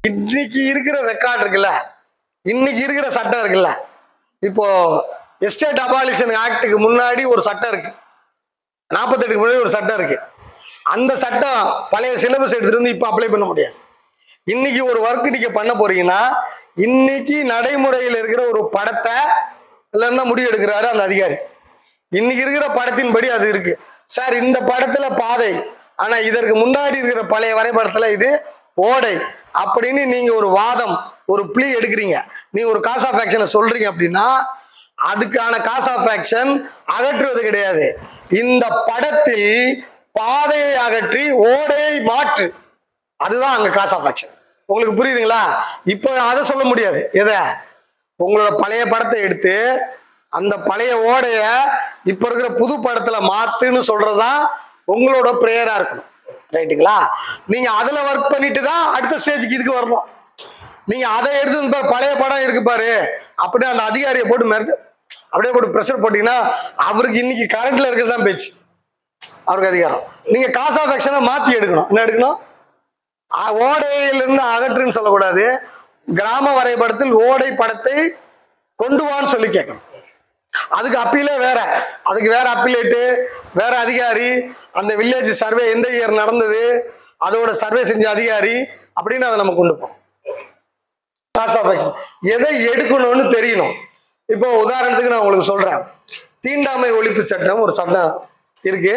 இன்னைக்கு இருக்கிற ரெக்கார்ட் இருக்குல்ல, இன்னைக்கு இருக்கிற சட்டம் இருக்குல்ல, இப்போ எஸ்டேட் அபாலிஷன் ஆக்டுக்கு முன்னாடி ஒரு சட்டம் இருக்கு, 48க்கு முன்னாடி ஒரு சட்டம் இருக்கு. அந்த சட்டம் பழைய சிலபஸ் எடுத்துட்டு வந்து இப்ப அப்ளை பண்ண முடியாது. இன்னைக்கு ஒரு ஒர்க் நீங்க பண்ண போறீங்கன்னா இன்னைக்கு நடைமுறையில் இருக்கிற ஒரு படத்தை இல்லைன்னா முடிவு எடுக்கிறாரு அந்த அதிகாரி. இன்னைக்கு இருக்கிற படத்தின்படி அது இருக்கு. சார் இந்த படத்துல பாதை, ஆனா இதற்கு முன்னாடி இருக்கிற பழைய வரைபடத்துல இது ஓடை அப்படின்னு நீங்க ஒரு வாதம், ஒரு பிளீ எடுக்கிறீங்க, நீங்க ஒரு காஸ் ஆஃப் ஆக்ஷனை சொல்றீங்க அப்படின்னா அதுக்கான காஸ் ஆஃப் ஆக்ஷன் அகற்றுவது கிடையாது. இந்த படத்தில் பாதையை அகற்றி ஓடையை மாற்று, அதுதான் அங்க காஸ் ஆஃப் ஆக்ஷன். உங்களுக்கு புரியுதுங்களா? இப்போ அதை சொல்ல முடியாது. எதை? உங்களோட பழைய படத்தை எடுத்து அந்த பழைய ஓடைய இப்ப இருக்கிற புது படத்துல மாத்துன்னு சொல்றதுதான் உங்களோட பிரேயரா இருக்கணும். ரைட்டுங்களா? நீங்க அதுல ஒர்க் பண்ணிட்டு தான் அடுத்த ஸ்டேஜுக்கு இதுக்கு வரணும். நீங்க அதை எடுத்து பழைய படம் இருக்கு பாரு அப்படியே அந்த அதிகாரியை போட்டு மிரட்டு, அப்படியே போட்டு ப்ரெஷர் போட்டீங்கன்னா அவருக்கு இன்னைக்கு கரண்ட்ல இருக்கிறது தான் பேச்சு, அவருக்கு அதிகாரம். நீங்க காஸ் ஆஃப் ஆக்ஷனை மாத்தி எடுக்கணும். என்ன எடுக்கணும்? ஓடையிலிருந்து அகற்றுன்னு சொல்லக்கூடாது, கிராம வரைபடத்தில் ஓடை படத்தை கொண்டு வான்னு சொல்லி கேட்கணும். அதுக்கு அப்பீலே வேற, அதுக்கு வேற அப்பீலேட்டு, வேற அதிகாரி, அந்த வில்லேஜ் சர்வே எந்த இயர் நடந்தது, அதோட சர்வே செஞ்ச அதிகாரி அப்படின்னு அதை நம்ம கொண்டு போவோம். காஸ் ஆஃப் ஆக்ஷன் எதை எடுக்கணும்னு தெரியணும். இப்போ உதாரணத்துக்கு நான் உங்களுக்கு சொல்றேன், தீண்டாமை ஒழிப்பு சட்டம் ஒரு சட்டம் இருக்கு.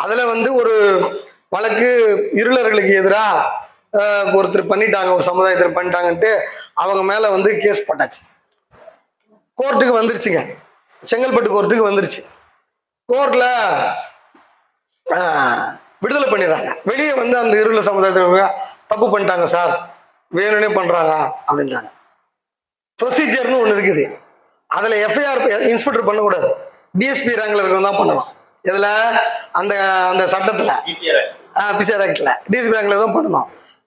அதுல ஒரு வழக்கு இருளர்களுக்கு எதிராக ஒருத்தர் பண்ணிட்டாங்க, ஒரு சமுதாயத்தில் பண்ணிட்டாங்கன்ட்டு அவங்க மேல கேஸ் போட்டாச்சு. கோர்ட்டுக்கு வந்துருச்சுங்க, செங்கல்பட்டு கோர்ட்டுக்கு வந்துருச்சு. கோர்ட்ல விடுதலை பண்ணிடுறாங்க. வெளியே அந்த இருள சமுதாயத்தில் தப்பு பண்ணிட்டாங்க சார், வேணும்னே பண்றாங்க அப்படின்றாங்க. ப்ரொசீஜர்னு ஒன்று இருக்குது. அதுல எஃப்ஐஆர் இன்ஸ்பெக்டர் பண்ணக்கூடாது, டிஎஸ்பி ரேங்க்ல இருக்கவங்க தான் பண்ணணும். இதுல அந்த அந்த சட்டத்துல பிசிஆர் ஆக்ட்ல டிஎஸ்பி ரேங்க்ல தான் பண்ணணும்.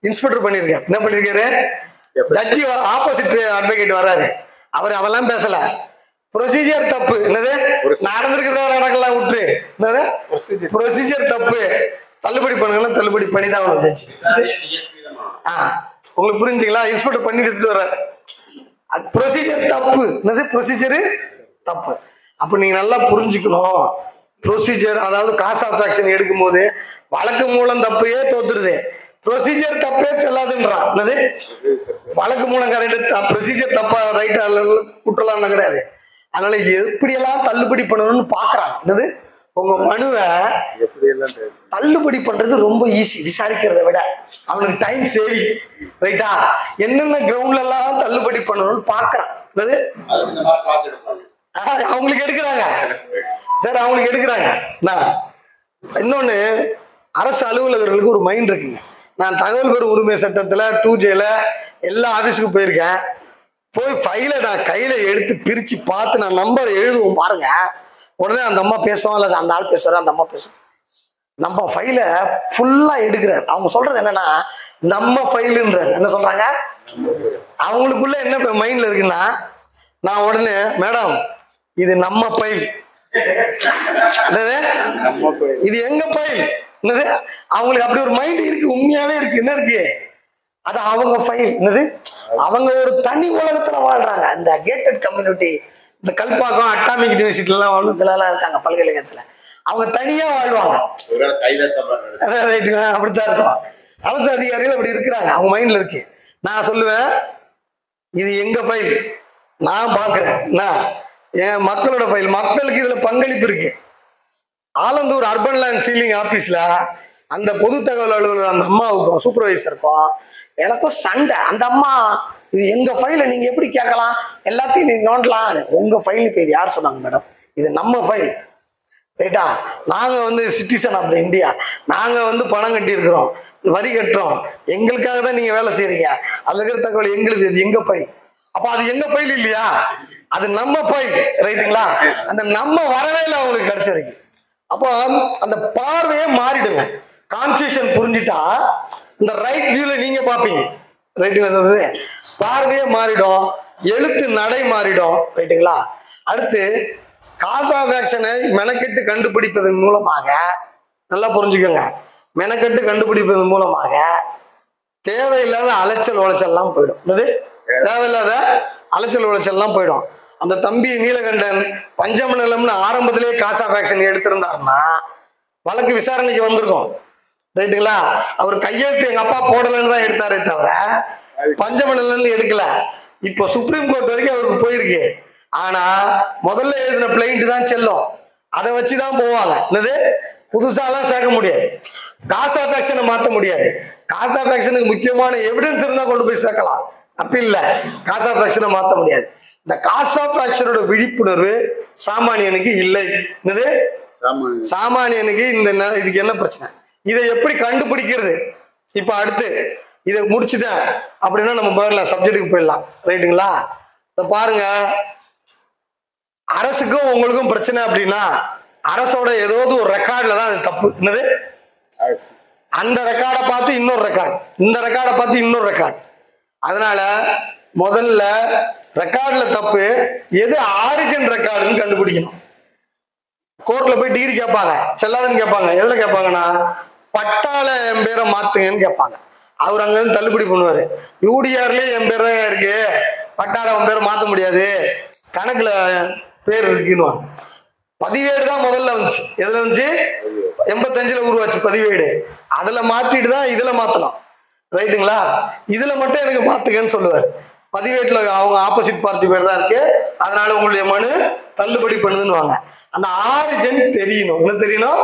இன்ஸ்பெக்டர் பண்ணிருக்காரு. என்ன பண்ணிருக்காரு? ஜட்ஜி ஆப்போசிட் அட்வொகேட் வர்றாரு, அவர் அதெல்லாம் பேசல. ப்ரொசீஜர் தப்பு, என்னது நடந்திருக்கிறதா நடக்கலாம் விட்டுரு, என்னது ப்ரொசீஜர் தப்பு, தள்ளுபடி பண்ணுங்கன்னா தள்ளுபடி பண்ணி தான் வரும் ஜட்ஜி. உங்களுக்கு புரிஞ்சுங்களா? இன்ஸ்பெக்டர் பண்ணி எடுத்துட்டு வர்றாரு, ப்ரொசீஜர் தப்பு, என்னது ப்ரொசீஜர் தப்பு. அப்ப நீங்க நல்லா புரிஞ்சுக்கணும். ப்ரொசீஜர் அதாவது காஸ் ஆஃப் ஆக்ஷன் எடுக்கும் போது வழக்கு மூலம் தப்பையே தோத்துருது, ப்ரொசீஜர் தப்பே செல்லாதுன்றான். என்னது வழக்கு மூலம் கரெக்ட், ப்ரொசீஜர் தப்பா ரைட்டா குற்றலாம் கிடையாது. அதனால எப்படியெல்லாம் தள்ளுபடி பண்ணணும்னு பாக்குறாங்க. என்னது உங்க மனுவை தள்ளுபடி பண்றது ரொம்ப ஈஸி விசாரிக்கிறத விட, அவனுக்கு டைம் சேவிங். ரைட்டா? என்னென்ன கிரவுண்ட்ல எல்லாம் தள்ளுபடி பண்ணணும்னு பாக்குறான். என்னது அவங்களுக்கு எடுக்கிறாங்க சார், அவங்களுக்கு எடுக்கிறாங்க. இன்னொன்னு, அரசு அலுவலகர்களுக்கு ஒரு மைண்ட் இருக்குங்க. நான் தகவல் பெறும் உரிமை சட்டத்துல 2Jல எல்லா ஆபீஸுக்கும் போயிருக்கேன். போய் ஃபைல நான் கையில எடுத்து பிரிச்சு பார்த்து நான் நம்பர் எழுதுவோம் பாருங்க, உடனே அந்த அம்மா பேசுவோம் அல்லது அந்த ஆள் பேசுவாரு, அந்த அம்மா பேசுவோம். நம்ம ஃபைல ஃபுல்லா எடுக்கிறார். அவங்க சொல்றது என்னன்னா நம்ம ஃபைலுன்றாரு. என்ன சொல்றாங்க? அவங்களுக்குள்ள என்ன மைண்ட்ல இருக்குன்னா, நான் உடனே மேடம் இது நம்ம ஃபைல், இது எங்க ஃபைல், என்னது அவங்களுக்கு அப்படி ஒரு மைண்ட் இருக்கு, உண்மையாவே இருக்கு. என்ன இருக்கு? அது அவங்க ஃபைல். என்னது அவங்க ஒரு தனி உலகத்துல வாழ்றாங்க. இந்த கேட்டட் கம்யூனிட்டி, இந்த கல்பாக்கம் அட்டாமிக் யூனிவர்சிட்டில எல்லாம் வாழ்றதுலாம் இருக்காங்க, பல்கலைக்கழகத்துல அவங்க தனியா வாழ்வாங்க. அப்படித்தான் இருக்கும். அரசு அதிகாரிகள் அப்படி இருக்கிறாங்க, அவங்க மைண்ட்ல இருக்கு. நான் சொல்லுவேன் இது எங்க ஃபைல், நான் பாக்குறேன், என் மக்களோட ஃபைல், மக்களுக்கு இதுல பங்களிப்பு இருக்கு. ஆலந்தூர் அர்பன் லேண்ட் சீலிங் ஆபீஸ்ல அந்த பொது தகவல் அலுவலர் அந்த அம்மாவுக்கும் சூப்பர்வைசருக்கும் எனக்கும் சண்டை. அந்த அம்மா இது எங்க ஃபைல நீங்க எப்படி கேட்கலாம், எல்லாத்தையும் நீங்க நோண்டலாம். உங்க ஃபைல் இப்ப இது யார் சொன்னாங்க மேடம்? இது நம்ம ஃபைல். ரைட்டா? நாங்க சிட்டிசன் ஆஃப் த இந்தியா, நாங்க பணம் கட்டி இருக்கிறோம், வரி கட்டுறோம், எங்களுக்காக தான் நீங்க வேலை செய்யறீங்க, அதுல இருக்கிற தகவல் எங்களுக்கு, இது எங்க ஃபைல். அப்ப அது எங்க ஃபைல் இல்லையா? அது நம்ம ஃபைல். ரைட்டுங்களா? அந்த நம்ம வரவே இல்லை அவங்களுக்கு கிடைச்சிருக்கு. அப்போ அந்த பார்வையே மாறிடுங்க. கான்ஸ்டிடியூஷன் புரிஞ்சுட்டா இந்த ரைட் வியூல நீங்க பாப்பீங்க. ரைட்டுங்களா? பார்வையே மாறிடும், எழுத்து நடை மாறிடும். ரைட்டுங்களா? அடுத்து காஸ் ஆஃப் ஆக்ஷனை மெனக்கெட்டு கண்டுபிடிப்பதன் மூலமாக, நல்லா புரிஞ்சுக்கோங்க, மெனக்கெட்டு கண்டுபிடிப்பதன் மூலமாக தேவையில்லாத அலைச்சல் உளைச்சல்லாம் போயிடும். என்னது தேவையில்லாத அலைச்சல் உளைச்சல்லாம் போயிடும். அந்த தம்பி நீலகண்டன் பஞ்சமநலம்னு ஆரம்பத்திலேயே காசா வேக்சின் எடுத்திருந்தாருன்னா வழக்கு விசாரணைக்கு வந்திருக்கும். ரைட்டுங்களா? அவர் கையெழுத்து எங்க அப்பா போடலன்னு தான் எடுத்தாரே தவிர பஞ்சமநலம்னு எடுக்கல. இப்போ சுப்ரீம் கோர்ட் வரைக்கும் அவருக்கு போயிருக்கு. ஆனா முதல்ல எழுதின பிளைண்ட் தான் செல்லும். அதை வச்சுதான் போவாங்க. என்னது புதுசாலாம் சேர்க்க முடியாது. காசா வேக்சினை மாற்ற முடியாது. காசா வேக்சினுக்கு முக்கியமான எவிடன்ஸ் இருந்தா கொண்டு போய் சேர்க்கலாம். அப்ப இல்ல காசா வேக்சினை மாற்ற முடியாது. இந்த காசா வேக்சினோட விழிப்புணர்வு சாமானியனுக்கு இல்லை. என்னது சாமானியனுக்கு இந்த இதுக்கு என்ன பிரச்சனை, இதை எப்படி கண்டுபிடிக்கிறது? இப்ப அடுத்து இதை முடிச்சுட்டேன் அப்படின்னா நம்ம போயிடலாம், சப்ஜெக்டுக்கு போயிடலாம். ரைட்டுங்களா? இதை பாருங்க, அரசுக்கும் உங்களுக்கும் பிரச்சனை அப்படின்னா அரசோட ஏதாவது ஒரு ரெக்கார்ட்ல தான் அது தப்பு. என்னது அந்த ரெக்கார்டை பார்த்து இன்னொரு ரெக்கார்ட், இந்த ரெக்கார்டை பார்த்து இன்னொரு ரெக்கார்ட். அதனால முதல்ல ரெக்கார்ட்ல தப்பு எது ஆரிஜின் ரெக்கார்டுன்னு கண்டுபிடிக்கணும். கோர்ட்ல போய் டிகிரி கேட்பாங்க, செல்லாதுன்னு கேட்பாங்க. எதுல கேட்பாங்கன்னா பட்டால என் பேரை மாத்துங்கன்னு கேட்பாங்க. அவர் அங்க இருந்து தள்ளுபடி பண்ணுவாரு. யூடிஆர்லயே என் பேர் தான் இருக்கு, பட்டால உன் பேரை மாத்த முடியாது, கணக்குல பேர் இருக்குன்னு. பதிவேடு தான் முதல்ல வந்துச்சு. எதுல வந்துச்சு? 85ல உருவாச்சு பதிவேடு. அதுல மாத்திட்டு தான் இதுல மாத்தணும். ரைட்டுங்களா? இதுல மட்டும் எனக்கு மாத்துக்கன்னு சொல்லுவாரு. பதிவேட்டுல அவங்க ஆப்போசிட் பார்ட்டி பேர் தான் இருக்கு, அதனால உங்களுடைய மனு தள்ளுபடி பண்ணுதுன்னு வாங்க. அந்த ஆரிஜின் தெரியணும். என்ன தெரியணும்?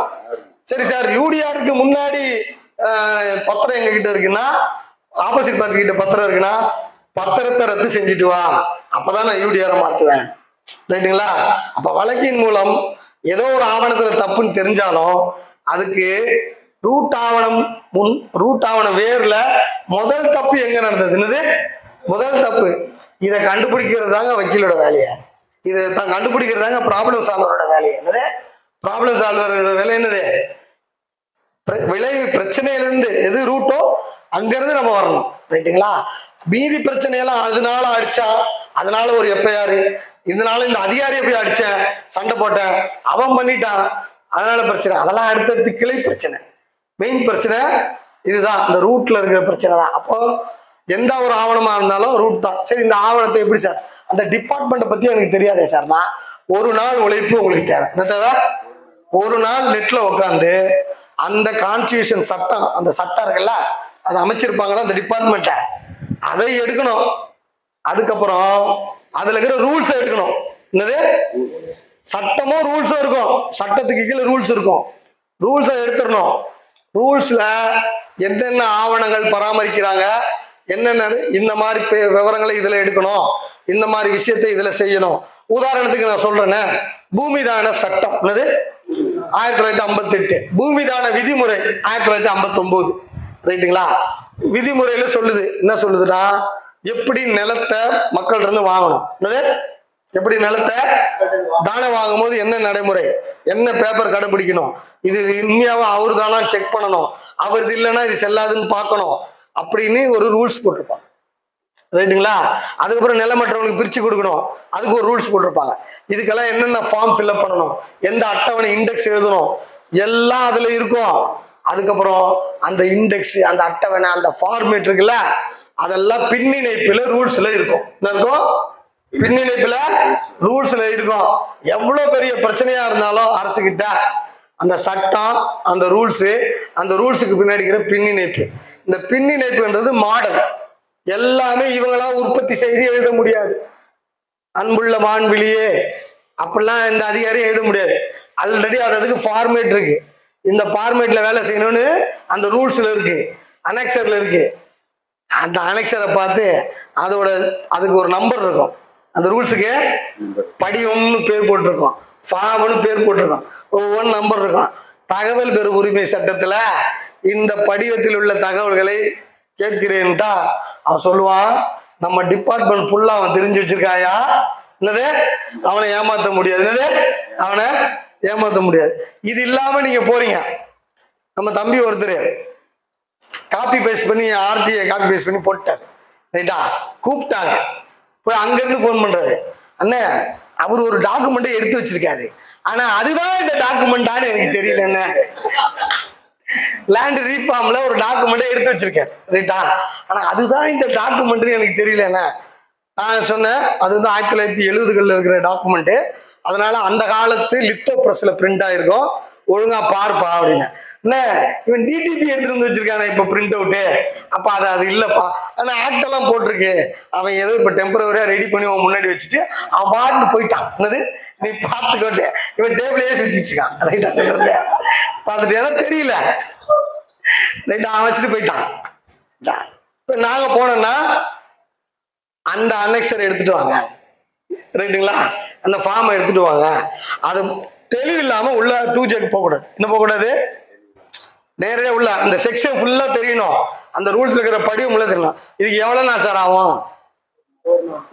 சரி சார், யூடிஆருக்கு முன்னாடி பத்திரம் எங்க கிட்ட இருக்குன்னா, ஆப்போசிட் பார்ட்டி கிட்ட பத்திரம் இருக்குன்னா பத்திரத்தை ரத்து செஞ்சுட்டு வா, அப்பதான் நான் யூடிஆரை மாத்துவேன். ரைட்டுங்களா? அப்ப வழக்கின் மூலம் ஏதோ ஒரு ஆவணத்துல தப்புன்னு தெரிஞ்சாலும் அதுக்கு ரூட் ஆவணம் வேர்ல முதல் தப்பு எங்க நடந்தது? என்னது முதல் தப்பு? இதை கண்டுபிடிக்கிறது தாங்க வக்கீலோட வேலையை. இதை தான் கண்டுபிடிக்கிறது தாங்க ப்ராப்ளம் சால்வரோட வேலையை. என்னது ப்ராப்ளம் சால்வரோட வேலை? என்னது விளைவு பிரச்சனையிலிருந்து எது ரூட்டோ அங்கிருந்து நம்ம வரணும். ரைட்டுங்களா? மீதி பிரச்சனையெல்லாம் அதனால அடிச்சா அதனால ஒரு எப்பயாரு, இதனால இந்த அதிகாரியை போய் அடிச்சேன், சண்டை போட்டேன், அவன் பண்ணிட்டான், அதனால பிரச்சனை, அதெல்லாம் அடுத்தடுத்து கிளை பிரச்சனை. மெயின் பிரச்சனை இதுதான், இந்த ரூட்ல இருக்கிற பிரச்சனை தான். அப்போ எந்த ஒரு ஆவணமா இருந்தாலும் ரூட் தான். சரி, இந்த ஆவணத்தை எப்படி சார், அந்த டிபார்ட்மெண்ட்டை பத்தி எனக்கு தெரியாதே சார்னா, ஒரு நாள் உழைப்பு உங்களுக்கு தேவை. என்ன தேவை? ஒரு நாள் நெட்ல உட்காந்து அந்த கான்ஸ்டியூஷன் சட்டம், அந்த சட்டம் இருக்குல்ல, அதை அமைச்சிருப்பாங்களா அந்த டிபார்ட்மெண்ட்டை, அதை எடுக்கணும். அதுக்கப்புறம் அதுல இருக்கிற ரூல்ஸை எடுக்கணும். என்னது சட்டமும் ரூல்ஸும் இருக்கும், சட்டத்துக்கு கீழே ரூல்ஸ் இருக்கும், ரூல்ஸை எடுத்துடணும். ரூல்ஸ்ல என்னென்ன ஆவணங்கள் பராமரிக்கிறாங்க, என்னென்ன இந்த மாதிரி விவரங்களை இதுல எடுக்கணும், இந்த மாதிரி விஷயத்தை இதுல செய்யணும். உதாரணத்துக்கு நான் சொல்றேன்னு, பூமிதான சட்டம் என்னது 1958, பூமிதான விதிமுறை 1959. ரைட்டுங்களா? விதிமுறையில சொல்லுது, என்ன சொல்லுதுன்னா எப்படி நிலத்தை மக்கள் இருந்து வாங்கணும், என்னது எப்படி நிலத்தை தானம் வாங்கும்போது என்ன நடைமுறை, என்ன பேப்பர் கடைபிடிக்கணும், இது உண்மையாவா அவரு தானா செக் பண்ணணும், அவரது இல்லைன்னா இது செல்லாதுன்னு பார்க்கணும் அப்படின்னு ஒரு ரூல்ஸ் போட்டிருப்பாங்க. ரைட்டுங்களா? அதுக்கப்புறம் நிலமற்றவங்களுக்கு பிரிச்சு கொடுக்கணும், அதுக்கு ஒரு ரூல்ஸ் போட்டிருப்பாங்க. இதுக்கெல்லாம் என்னென்ன ஃபார்ம் ஃபில்அப் பண்ணணும், எந்த அட்டவணை இண்டெக்ஸ் எழுதணும், எல்லாம் அதுல இருக்கும். அதுக்கப்புறம் அந்த இண்டெக்ஸ், அந்த அட்டவணை, அந்த ஃபார்மேட் இருக்குல்ல, அதெல்லாம் பின்னிணைப்புல ரூல்ஸ்ல இருக்கும். என்ன இருக்கும்? பின்னிணைப்புல ரூல்ஸ்ல இருக்கும். எவ்வளவு பெரிய பிரச்சனையா இருந்தாலும் அரசு கிட்ட அந்த சட்டம், அந்த ரூல்ஸ், அந்த ரூல்ஸுக்கு பின்னாடி இருக்கிற பின்னிணைப்பு, இந்த பின்னிணைப்புன்றது மாடல். எல்லாமே இவங்களா உற்பத்தி செய்து எழுத முடியாது. அன்புள்ள வான்வெளியே அப்படிலாம் இந்த அதிகாரி எழுத முடியாது. ஆல்ரெடி அதுக்கு ஃபார்மேட் இருக்கு. இந்த ஃபார்மேட்ல வேலை செய்யணும்னு அந்த ரூல்ஸ்ல இருக்கு, அனெக்சர்ல இருக்கு. அந்த அனெக்சரை பார்த்து அதுக்கு ஒரு நம்பர் இருக்கும். அந்த ரூல்ஸுக்கு படிவம்னு பேர் போட்டிருக்கோம், ஃபார்ம்னு பேர் போட்டிருக்கோம், ஒவ்வொரு நம்பர் இருக்கும். தகவல் பெறும் உரிமை சட்டத்துல இந்த படிவத்தில் உள்ள தகவல்களை கேட்கிறேன்ட்டா அவன் சொல்லுவான், நம்ம டிபார்ட்மெண்ட் ஃபுல்லா அவன் தெரிஞ்சு வச்சிருக்காயா, என்னது அவனை ஏமாத்த முடியாது, என்னது அவனை ஏமாத்த முடியாது. இது இல்லாம நீங்க போறீங்க, நம்ம தம்பி ஒருத்தர் காப்பி பேஸ்ட் பண்ணி ஆர்டிஐ காப்பி பேஸ்ட் பண்ணி போட்டாரு. ரைட்டா? கூப்பிட்டாங்க, போய் அங்கிருந்து போன் பண்றாரு, அண்ணே அவர் ஒரு டாக்குமெண்ட்டை எடுத்து வச்சிருக்காரு, ஆனா அதுதான் இந்த டாக்குமெண்டான்னு எனக்கு தெரியல, என்ன லேண்ட் ரீஃபார்ம்ல ஒரு டாக்குமெண்ட் எடுத்து வச்சிருக்காரு, ரைட்டா? ஆனா அதுதான் இந்த டாக்குமெண்ட் எனக்கு தெரியல. என்ன நான் சொன்னேன், அது வந்து 1970களில் இருக்கிற டாக்குமெண்ட். அதனால அந்த காலத்து லித்தோ பிரஸ்ல பிரிண்ட் ஆயிருக்கும், ஒழுங்கா பார்ப்பா அப்படின்னு. என்ன இவன் டிடிபி எடுத்துட்டு வந்து வச்சிருக்கானே இப்ப பிரிண்ட் அவுட்டு, அப்ப அது இல்லப்பா. ஆனா ஆக்ட் எல்லாம் போட்டிருக்கு. அவன் ஏதோ இப்ப டெம்பரவரியா ரெடி பண்ணி அவன் முன்னாடி வச்சுட்டு அவன் பாட்டு போயிட்டான். என்னது நீ பார்த்துக்கோட்டு இவன் டேபிளே வச்சுட்டு இருக்கான், ரைட்டா? சொல்றது பார்த்துட்டு ஏதோ தெரியல, ரைட்டா? அவன் வச்சுட்டு போயிட்டான். இப்ப நாங்க போனோம்னா அந்த அனெக்சர் எடுத்துட்டு வாங்க, ரைட்டுங்களா? அந்த ஃபார்ம் எடுத்துட்டு வாங்க. அது தெளிவில்லாம உள்ள 2Jக்கு போகக்கூடாது. என்ன போகக்கூடாது? நேரடியாக உள்ள அந்த செக்ஷன் ஃபுல்லா தெரியணும், அந்த ரூல்ஸ் இருக்கிற படிவம் உள்ள தெரியணும். இதுக்கு எவ்வளவு நாள் சார் ஆகும்?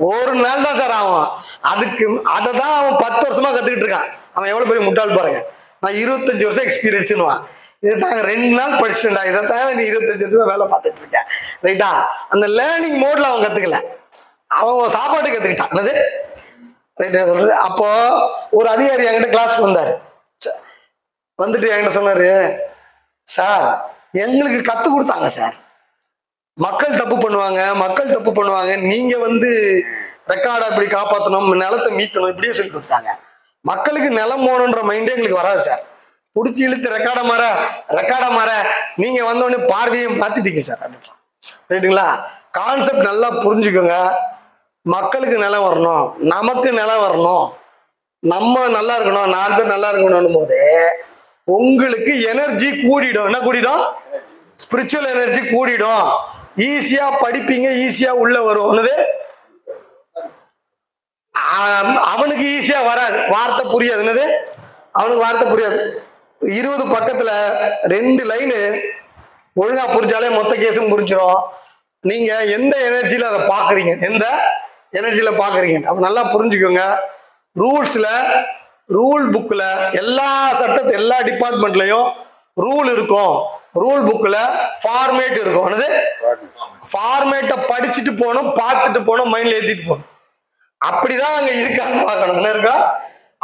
ஒரு நாள் தான் சார் ஆகும். அதுக்கு அதை தான் அவன் 10 வருஷமா கத்துக்கிட்டு இருக்கான். அவன் எவ்வளவு பெரிய முட்டாள் பாருங்க. நான் 25 வருஷம் எக்ஸ்பீரியன்ஸ்னுவான். இதை நாங்கள் 2 நாள் படிச்சுட்டா, இதை தான் நீ 25 வருஷம் வேலை பார்த்துட்டு இருக்கேன், ரைட்டா? அந்த லேர்னிங் மோட்ல அவன் கத்துக்கல, அவன் சாப்பாடு கத்துக்கிட்டான். என்னது ரைட்டா சொல்றது? அப்போ ஒரு அதிகாரி என்கிட்ட கிளாஸ்க்கு வந்தாரு. வந்துட்டு என்கிட்ட சொன்னாரு, சார் எங்களுக்கு கத்து கொடுத்தாங்க சார், மக்கள் தப்பு பண்ணுவாங்க, நீங்க வந்து ரெக்கார்டை இப்படி காப்பாற்றணும், நிலத்தை மீட்கணும், இப்படியே சொல்லி கொடுத்துட்டாங்க. மக்களுக்கு நிலம் போகணுன்ற மைண்டே எங்களுக்கு வராது சார். பிடிச்சி இழுத்து ரெக்கார்டா மாற நீங்க வந்தோடனே பார்வையும் மாத்திட்டீங்க சார் அப்படின்றான், ரைட்டுங்களா? கான்செப்ட் நல்லா புரிஞ்சுக்கோங்க. மக்களுக்கு நிலம் வரணும், நமக்கு நிலம் வரணும், நம்ம நல்லா இருக்கணும், 4 பேர் நல்லா இருக்கணும் போது உங்களுக்கு எனர்ஜி கூடிடும். என்ன கூடிடும்? Spiritual energy கூடிடும். ஈஸியா படிப்பீங்க, ஈஸியா உள்ள வரும். அவனுக்கு ஈஸியா வராது, வார்த்தை புரியாது. என்னது அவனுக்கு வார்த்தை புரியாது. 20 பக்கத்துல 2 லைனு ஒழுங்கா புரிஞ்சாலே மொத்த கேஸும் புரிஞ்சிடும். நீங்க எந்த எனர்ஜியில அதை பாக்குறீங்க, எந்த எனர்ஜியில பாக்குறீங்க அப்ப நல்லா புரிஞ்சுக்கோங்க. ரூல் புக்ல எல்லா எல்லா டிபார்ட்மெண்ட்லயும் ரூல் இருக்கும். ரூல் புக்ல ஃபார்மேட் இருக்கும். ஃபார்மேட்டை படிச்சுட்டு போகணும், பார்த்துட்டு போகணும், மைண்ட்ல ஏத்திட்டு போகணும். அப்படிதான் அங்க இருக்கான்னு பார்க்கணும். என்ன இருக்கா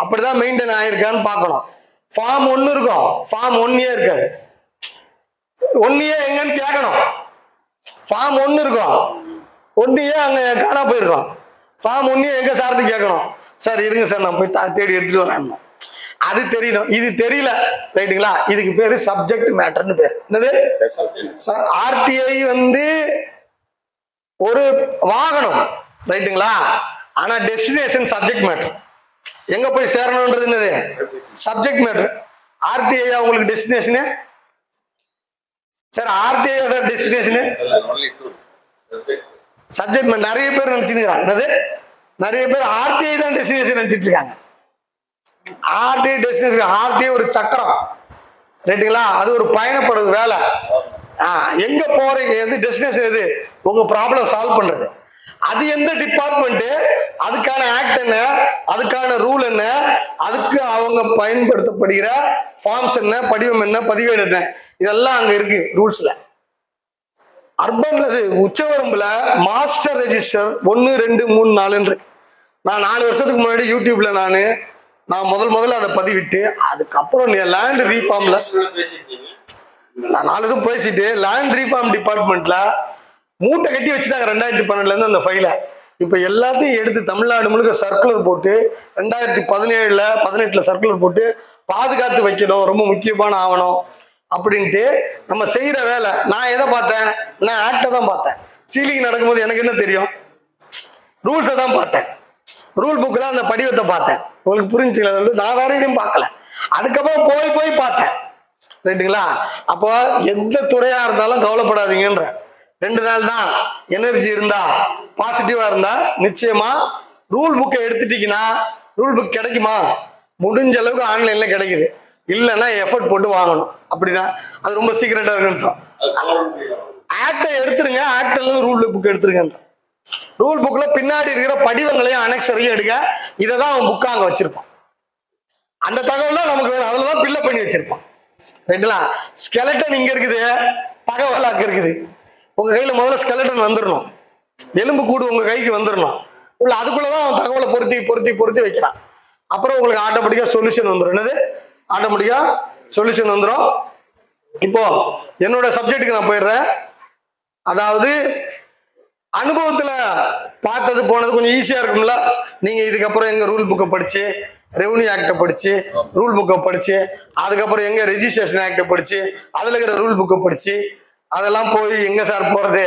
அப்படிதான் மெயின்டைன் ஆயிருக்கான்னு பார்க்கணும். ஃபார்ம் 1 இருக்கும், ஃபார்ம் 1 இருக்காது. 1 எங்கன்னு கேட்கணும். ஃபார்ம் 1 இருக்கும், 1 அங்க காணா போயிருக்கோம். ஃபார்ம் 1 எங்க சார்னு கேட்கணும். சார் இருங்க சார், நான் போய் தேடி எடுத்துட்டு வரேன். அது தெரியணும். இது தெரியல, ரைட்டுங்களா? இதுக்கு பேரு சப்ஜெக்ட் மேட்டர்னு பேரு. என்னது? ஆர்டிஐ வந்து ஒரு வாகனம், ரைட்டுங்களா? ஆனா டெஸ்டினேஷன் சப்ஜெக்ட் மேட்டர். எங்க போய் சேரணும்ன்றது என்னது? Subject matter. ஆர்டிஐ உங்களுக்கு destination sir? RTI sir destination? Subject matter. நிறைய பேர் நினைச்சுக்கிறாங்க. என்னது? நிறைய பேர் ஆர்டிஐ தான் டெஸ்டினேஷன் நினைச்சிட்டு இருக்காங்க. RTI destination. ஆர்டிஐ ஒரு சக்கரம், ரைட்டுங்களா? அது ஒரு பயணப்படுது வேலை. எங்க போறீங்க, எது டெஸ்டினேஷன், எது உங்க ப்ராப்ளம் சால்வ் பண்றது. அது எந்த டிபார்ட்மெண்ட், அதுக்கான ஆக்ட் என்ன, அதுக்கான ரூல் என்ன, அதுக்கு அவங்க பயன்படுத்தப்படுகிற ஃபார்ம்ஸ் என்ன, படிவம் என்ன, பதிவேடு என்ன, இதெல்லாம் அங்க இருக்கு ரூல்ஸ்ல. அர்பன்ல உச்சவரம்புல மாஸ்டர் ரெஜிஸ்டர் 1, 2, 3, 4 இருக்கு. நான் 4 வருஷத்துக்கு முன்னாடி யூடியூப்ல நான் முதல்ல அதை பதிவிட்டு, அதுக்கப்புறம் லேண்ட் ரீஃபார்ம்ல நான் 4 வருஷம் பேசிட்டு லேண்ட் ரீஃபார்ம் டிபார்ட்மெண்ட்ல மூட்டை கட்டி வச்சுட்டாங்க 2012ல இருந்து அந்த ஃபைலை. இப்ப எல்லாத்தையும் எடுத்து தமிழ்நாடு முழுக்க சர்க்குலர் போட்டு 2017-18 சர்க்குலர் போட்டு பாதுகாத்து வைக்கணும், ரொம்ப முக்கியமான ஆவணம் அப்படின்ட்டு நம்ம செய்யற வேலை. நான் எதை பார்த்தேன்? நான் ஆக்டை தான் பார்த்தேன். சீலிங் நடக்கும்போது எனக்கு என்ன தெரியும்? ரூல்ஸை தான் பார்த்தேன். ரூல் புக்கில் அந்த படிவத்தை பார்த்தேன். உங்களுக்கு புரிஞ்சுக்கலாம். நான் வேற எதையும் பார்க்கல. அதுக்கப்புறம் போய் பார்த்தேன், ரைட்டுங்களா? அப்போ எந்த துறையா இருந்தாலும் கவலைப்படாதீங்கன்ற. 2 நாள் தான் எனர்ஜி இருந்தா, பாசிட்டிவா இருந்தா நிச்சயமா ரூல் புக்கை எடுத்துட்டீங்கன்னா ரூல் புக் கிடைக்குமா? முடிஞ்ச அளவுக்கு ஆன்லைன்ல கிடைக்குது. இல்லைன்னா எஃபர்ட் போட்டு வாங்கணும். அப்படின்னா அது ரொம்ப சீக்கிரட்டா இருக்குன்றோம். ஆக்டை எடுத்துருங்க, ஆக்ட்ல இருந்து ரூல் புக் எடுத்துருங்கன்ற. ரூல் புக்ல பின்னாடி இருக்கிற படிவங்களையும் அனெக்சரையும் எடுக்க. இதை தான் அவன் புக்கா அங்க வச்சிருப்பான். அந்த தகவல் தான் நமக்கு வேணும். அதுலதான் பில்லப் பண்ணி வச்சிருப்பான், ரைட்டுங்களா? ஸ்கெலட்டன் இங்க இருக்குது, தகவலாக்க இருக்குது. உங்க கையில முதல்ல ஸ்கெலட்டன் வந்துடணும், எலும்பு கூடு உங்க கைக்கு வந்துடணும். உள்ள அதுக்குள்ளதான் அவன் தகவலை பொருத்தி வைக்கிறான். அப்புறம் உங்களுக்கு ஆட்டோமேட்டிக்கா சொல்யூஷன் வந்துடும். என்னது? ஆட்டோமேட்டிக்கா சொல்யூஷன் வந்துடும். இப்போ என்னோட சப்ஜெக்டுக்கு நான் போயிடுறேன். அதாவது அனுபவத்துல பார்த்தது போனது கொஞ்சம் ஈஸியா இருக்கும்ல. நீங்க இதுக்கப்புறம் எங்க ரூல் புக்கை படிச்சு, ரெவன்யூ ஆக்டை படிச்சு, ரூல் புக்கை படிச்சு, அதுக்கப்புறம் எங்க ரெஜிஸ்ட்ரேஷன் ஆக்டை படிச்சு, அதுல இருக்கிற ரூல் புக்கை படிச்சு, அதெல்லாம் போய் எங்க சார் போறது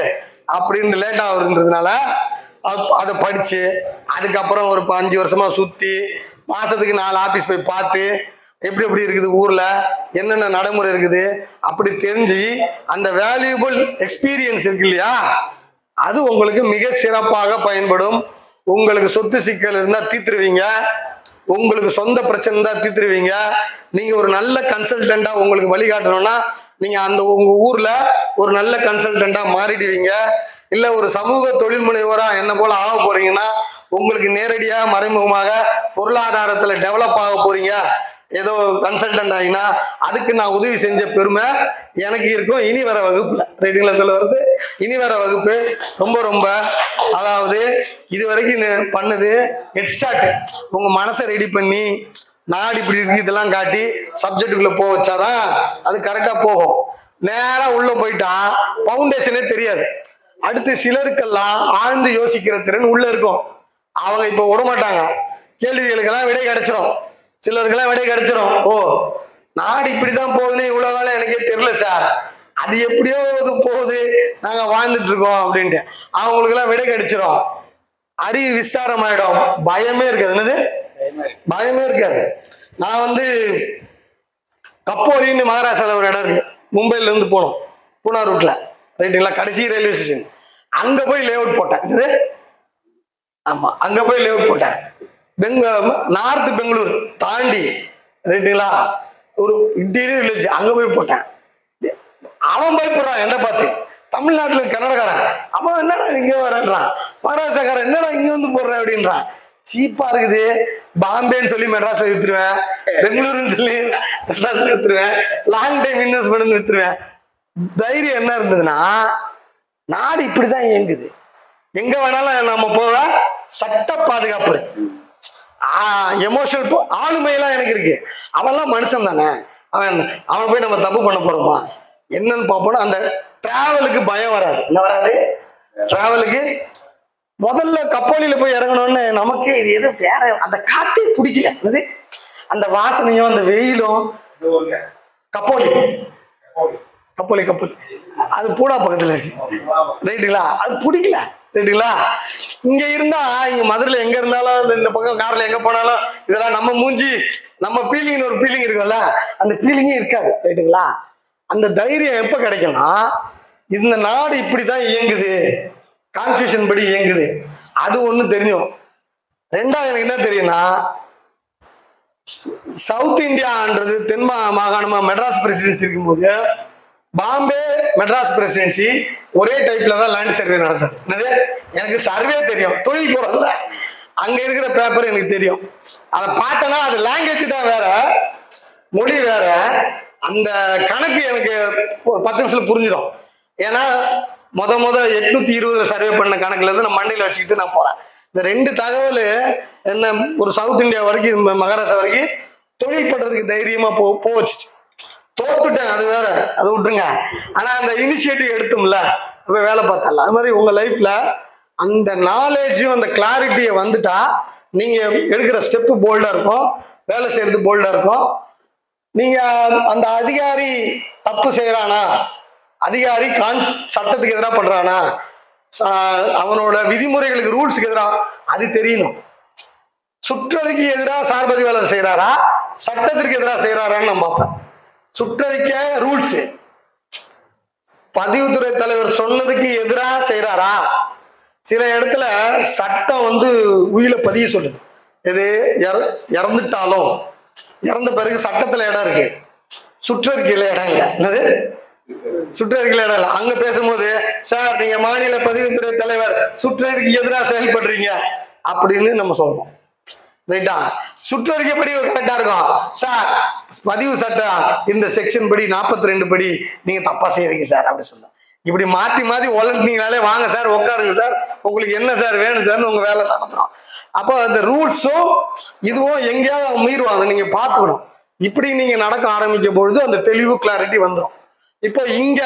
அப்படின்னு லேட் ஆகுறதுனால அதை படிச்சு, அதுக்கப்புறம் ஒரு 5 வருஷமா சுத்தி, மாசத்துக்கு 4 ஆபீஸ் போய் பார்த்து, எப்படி எப்படி இருக்குது ஊர்ல, என்னென்ன நடைமுறை இருக்குது அப்படி தெரிஞ்சு, அந்த வேல்யூபிள் எக்ஸ்பீரியன்ஸ் இருக்கு இல்லையா, அது உங்களுக்கு மிக சிறப்பாக பயன்படும். உங்களுக்கு சொத்து சிக்கல் இருந்தா தீர்த்துருவீங்க, உங்களுக்கு சொந்த பிரச்சனை இருந்தா தீர்த்துருவீங்க. நீங்க ஒரு நல்ல கன்சல்டண்டா உங்களுக்கு வழிகாட்டணும்னா நீங்க அந்த உங்க ஊர்ல ஒரு நல்ல கன்சல்டண்டா மாறிடுவீங்க. இல்ல ஒரு சமூக தொழில் முனைவோரா என்ன போல ஆக போறீங்கன்னா உங்களுக்கு நேரடியா மறைமுகமாக பொருளாதாரத்துல டெவலப் ஆக போறீங்க. ஏதோ கன்சல்டன்ட் ஆகினா அதுக்கு நான் உதவி செஞ்ச பெருமை எனக்கு இருக்கும் இனி வர வகுப்புல. ரைட்டுங்களா சொல்ல வருது? இனி வர வகுப்பு ரொம்ப ரொம்ப, அதாவது இது வரைக்கும் பண்ணது ஹெட்ஸ்டார்ட். உங்க மனசை ரெடி பண்ணி நாடு இப்படி இருக்கு இதெல்லாம் காட்டி சப்ஜெக்டுக்குள்ள போக வச்சாதான் அது கரெக்டா போகும். நேரா உள்ள போயிட்டா பவுண்டேஷனே தெரியாது. அடுத்து சிலருக்கெல்லாம் ஆழ்ந்து யோசிக்கிற திறன் உள்ள இருக்கும். அவங்க இப்ப விட மாட்டாங்க, கேள்விகளுக்கெல்லாம் விடை கிடைச்சிரும். சிலருக்கெல்லாம் விடை கிடைச்சிரும். ஓ, நாடு இப்படிதான் போகுதுன்னு இவ்வளவு வேலை எனக்கே தெரியல சார், அது எப்படியோ இது போகுது, நாங்க வாழ்ந்துட்டு இருக்கோம் அப்படின்ட்டு அவங்களுக்கு எல்லாம் விடை கிடைச்சிரும். அறிவு விஸ்தாரம் ஆயிடும். பயமே இருக்காது. என்னது பயமே இருக்காது. நான் கப்போலின்னு மகாராஷ்டிரால ஒரு இடம் இருக்கு. மும்பைல இருந்து போனோம், பூனா ரூட்ல. ரைட்டுங்களா? கடைசி ரயில்வே ஸ்டேஷன். அங்க போய் லே அவுட் போட்டேன். என்னது? ஆமா, அங்க போய் லே அவுட் போட்டேன். நார்த் பெங்களூர் தாண்டி, ரைட்டுங்களா, ஒரு இன்டீரியர் வில்லேஜ், அங்க போய் போட்டேன். அவன் போய் போடுறான் என்ன பார்த்து, தமிழ்நாட்டுல கன்னடக்காரன். அவன் என்னடா இங்க வரன்றான், மகாராஷ்டிராக்காரன் என்னடா இங்க வந்து போடுறேன் அப்படின்றான். சீப்பா இருக்குது. பாம்பேன்னு சொல்லி மெட்ராஸ்ல வித்துருவேன், பெங்களூருன்னு சொல்லி மெட்ராஸ்ல வித்துருவேன், லாங் டைம் இன்வெஸ்ட்மெண்ட் வித்துருவேன். தைரியம் என்ன இருந்ததுன்னா, நாடு இப்படிதான் இயங்குது, எங்க வேணாலும் நம்ம போக சட்ட பாதுகாப்பு இருக்கு, எமோஷனல் ஆளுமையெல்லாம் எனக்கு இருக்கு. அவன்லாம் மனுஷன் தானே, அவன் போய் நம்ம தப்பு பண்ண போறோமா என்னன்னு பார்ப்போம். அந்த டிராவலுக்கு பயம் வராது. என்ன வராது? டிராவலுக்கு முதல்ல கப்போலியில போய் இறங்கணும்னு நமக்கு இது எதுவும் வேற, அந்த காத்தே பிடிக்கல. அந்த வாசனையும் அந்த வெயிலும். கப்போலி கப்போலி கப்போலி அது பூனா பக்கத்துல இருக்கு. ரைட்டுங்களா? அது பிடிக்கல. ரைட்டுங்களா? இங்க இருந்தா, இங்க மதுரையில எங்க இருந்தாலும், இந்த பக்கம் கார்ல எங்க போனாலும் இதெல்லாம் நம்ம மூஞ்சி, நம்ம ஃபீலிங் ஒரு ஃபீலிங் இருக்கும்ல, அந்த ஃபீலிங்கே இருக்காது. ரைட்டுங்களா? அந்த தைரியம் எப்ப கிடைக்கும்னா, இந்த நாடு இப்படிதான் இயங்குது, கான்ஸ்டியூஷன் படி இயங்குது, அது ஒண்ணு தெரியும். ரெண்டாவது எனக்கு என்ன தெரியும்னா, சவுத் இந்தியான்றது தென் மாகாணமா மெட்ராஸ் பிரசிடென்சி இருக்கும்போது பாம்பே மெட்ராஸ் பிரசிடென்சி ஒரே டைப்ல தான் லேண்ட் சர்வே நடந்தது. என்னது? எனக்கு சர்வே தெரியும், தொழில் போறதுல அங்க இருக்கிற பேப்பர் எனக்கு தெரியும். அதை பார்த்தனா அது லாங்குவேஜ் தான் வேற, மொழி வேற, அந்த கணக்கு எனக்கு ஒரு 10 நிமிஷத்துல புரிஞ்சிடும். ஏன்னா முத 820 சர்வே பண்ண கணக்குல இருந்து நான் மண்டையில வச்சுக்கிட்டு நான் போறேன். இந்த 2 தகவல் என்ன, ஒரு சவுத் இந்தியா வரைக்கும் மகாராஷ்டிரா வரைக்கும் தொழில் பண்றதுக்கு தைரியமா போச்சு. தோத்துட்டேன், அது வேற, அதை விட்டுருங்க. ஆனா அந்த இனிஷியேட்டிவ் எடுத்தோம்ல, அப்ப வேலை பார்த்தல. அது மாதிரி உங்க லைஃப்ல அந்த நாலேஜும் அந்த கிளாரிட்டியை வந்துட்டா நீங்க எடுக்கிற ஸ்டெப்பு போல்டா இருக்கும், வேலை செய்யறது போல்டா இருக்கும். நீங்க அந்த அதிகாரி தப்பு செய்யறானா, அதிகாரி சட்டத்துக்கு எதிராக பண்றானா, அவனோட விதிமுறைகளுக்கு ரூல்ஸுக்கு எதிராக அது தெரியணும். சுற்றறிக்கை எதிராக சார்பதிவாளர் செய்யறாரா, சட்டத்திற்கு எதிராக செய்யறாரான்னு நம்ம பார்ப்போம். சுற்றறிக்கை ரூல்ஸ், பதிவுத்துறை தலைவர் சொன்னதுக்கு எதிராக செய்யறாரா. சில இடத்துல சட்டம் உயில பதிய சொல்லுது. எது இறந்துட்டாலும், இறந்த பிறகு சட்டத்துல இடம் இருக்கு, சுற்றறிக்கையில இடம் இல்லை. என்னது? சுற்றறிக்கையில இடம் இல்லை. அங்க பேசும்போது, சார் நீங்க மாநில பதிவுத்துறை தலைவர் சுற்றறிக்கைக்கு எதிராக செயல்படுறீங்க அப்படின்னு நம்ம சொல்றோம். ரைட்டா? சுற்றறிக்கை படி கரெக்டா இருக்கும். சார் பதிவு சட்டம் இந்த செக்ஷன் படி 42 படி நீங்க தப்பா செய்யறீங்க சார் அப்படி சொல்ல. இப்படி மாத்தி மாத்தி உலகினாலே வாங்க சார், உட்காருங்க சார், உங்களுக்கு என்ன சார் வேணும் சார்னு உங்க வேலை நடத்துறோம். அப்போ அந்த ரூல்ஸும் இதுவும் எங்கேயாவது மீறுவாங்க, நீங்க பார்த்துக்கணும். இப்படி நீங்க நடக்க ஆரம்பிக்கும் பொழுது அந்த தெளிவு கிளாரிட்டி வந்துடும். இப்போ இங்க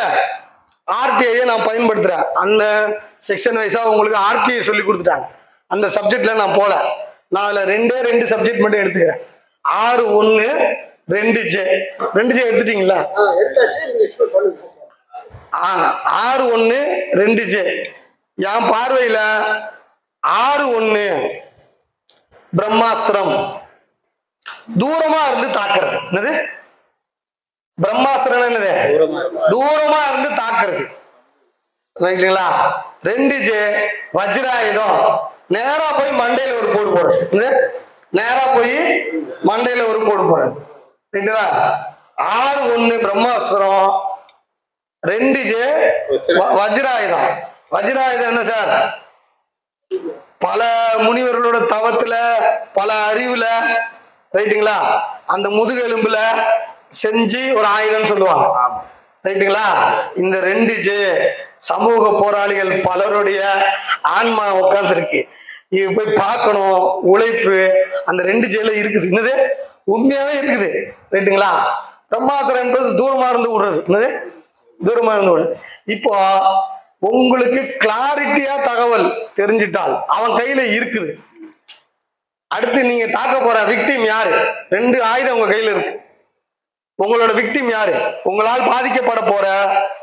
ஆர்டிஐயை நான் பயன்படுத்துறேன். அண்ணன் செக்ஷன் வைஸா உங்களுக்கு ஆர்டிஐ சொல்லி கொடுத்துட்டாங்க. அந்த சப்ஜெக்ட்ல நான் போல. நான் அதில் 2 சப்ஜெக்ட் மட்டும் எடுத்துக்கிறேன். 6(1) 2J எடுத்துட்டீங்களா? 6(1) 2J. என் பார்வையில 6(1) பிரம்மாஸ்திரம், தூரமா இருந்து தாக்குறது. என்னது பிரம்மாஸ்திரம்? என்னது தூரமா இருந்து தாக்குறது. ரைட்டுங்களா? 2J வஜ்ராயுதம், நேரா போய் மண்டையில ஒரு கோடு போடுறது. நேரா போய் மண்டையில ஒரு கோடு போடுறது. ரைட்டுங்களா? 6(1) பிரம்மாஸ்திரம், 2J வஜ்ராயுதம். வஜ்ராயுதம் என்ன சார்? பல முனிவர்களோட தவத்துல, பல அறிவுல, ரைட்டுங்களா, அந்த முதுகெலும்புல செஞ்சு ஒரு ஆயுதம் சொல்லுவாங்க. ரைட்டுங்களா? இந்த 2J சமூக போராளிகள் பலருடைய ஆன்மா உட்கார்ந்துருக்கு. இது போய் பார்க்கணும். உழைப்பு அந்த 2Jல இருக்குது. என்னது உண்மையாவே இருக்குது. ரைட்டுங்களா? பிரம்மாஸ்திரம் என்பது தூரமா இருந்து விடுறது. என்னது தூரமா இருந்து விடுறது. இப்போ உங்களுக்கு கிளாரிட்டியா தகவல் தெரிஞ்சிட்டால் அவன் கையில இருக்குது. அடுத்து நீங்க தாக்க போற விக்டிம் யாரு? 2 ஆயுதம் உங்க கையில இருக்கு. உங்களோட விக்டிம் யாரு? உங்களால் பாதிக்கப்பட போற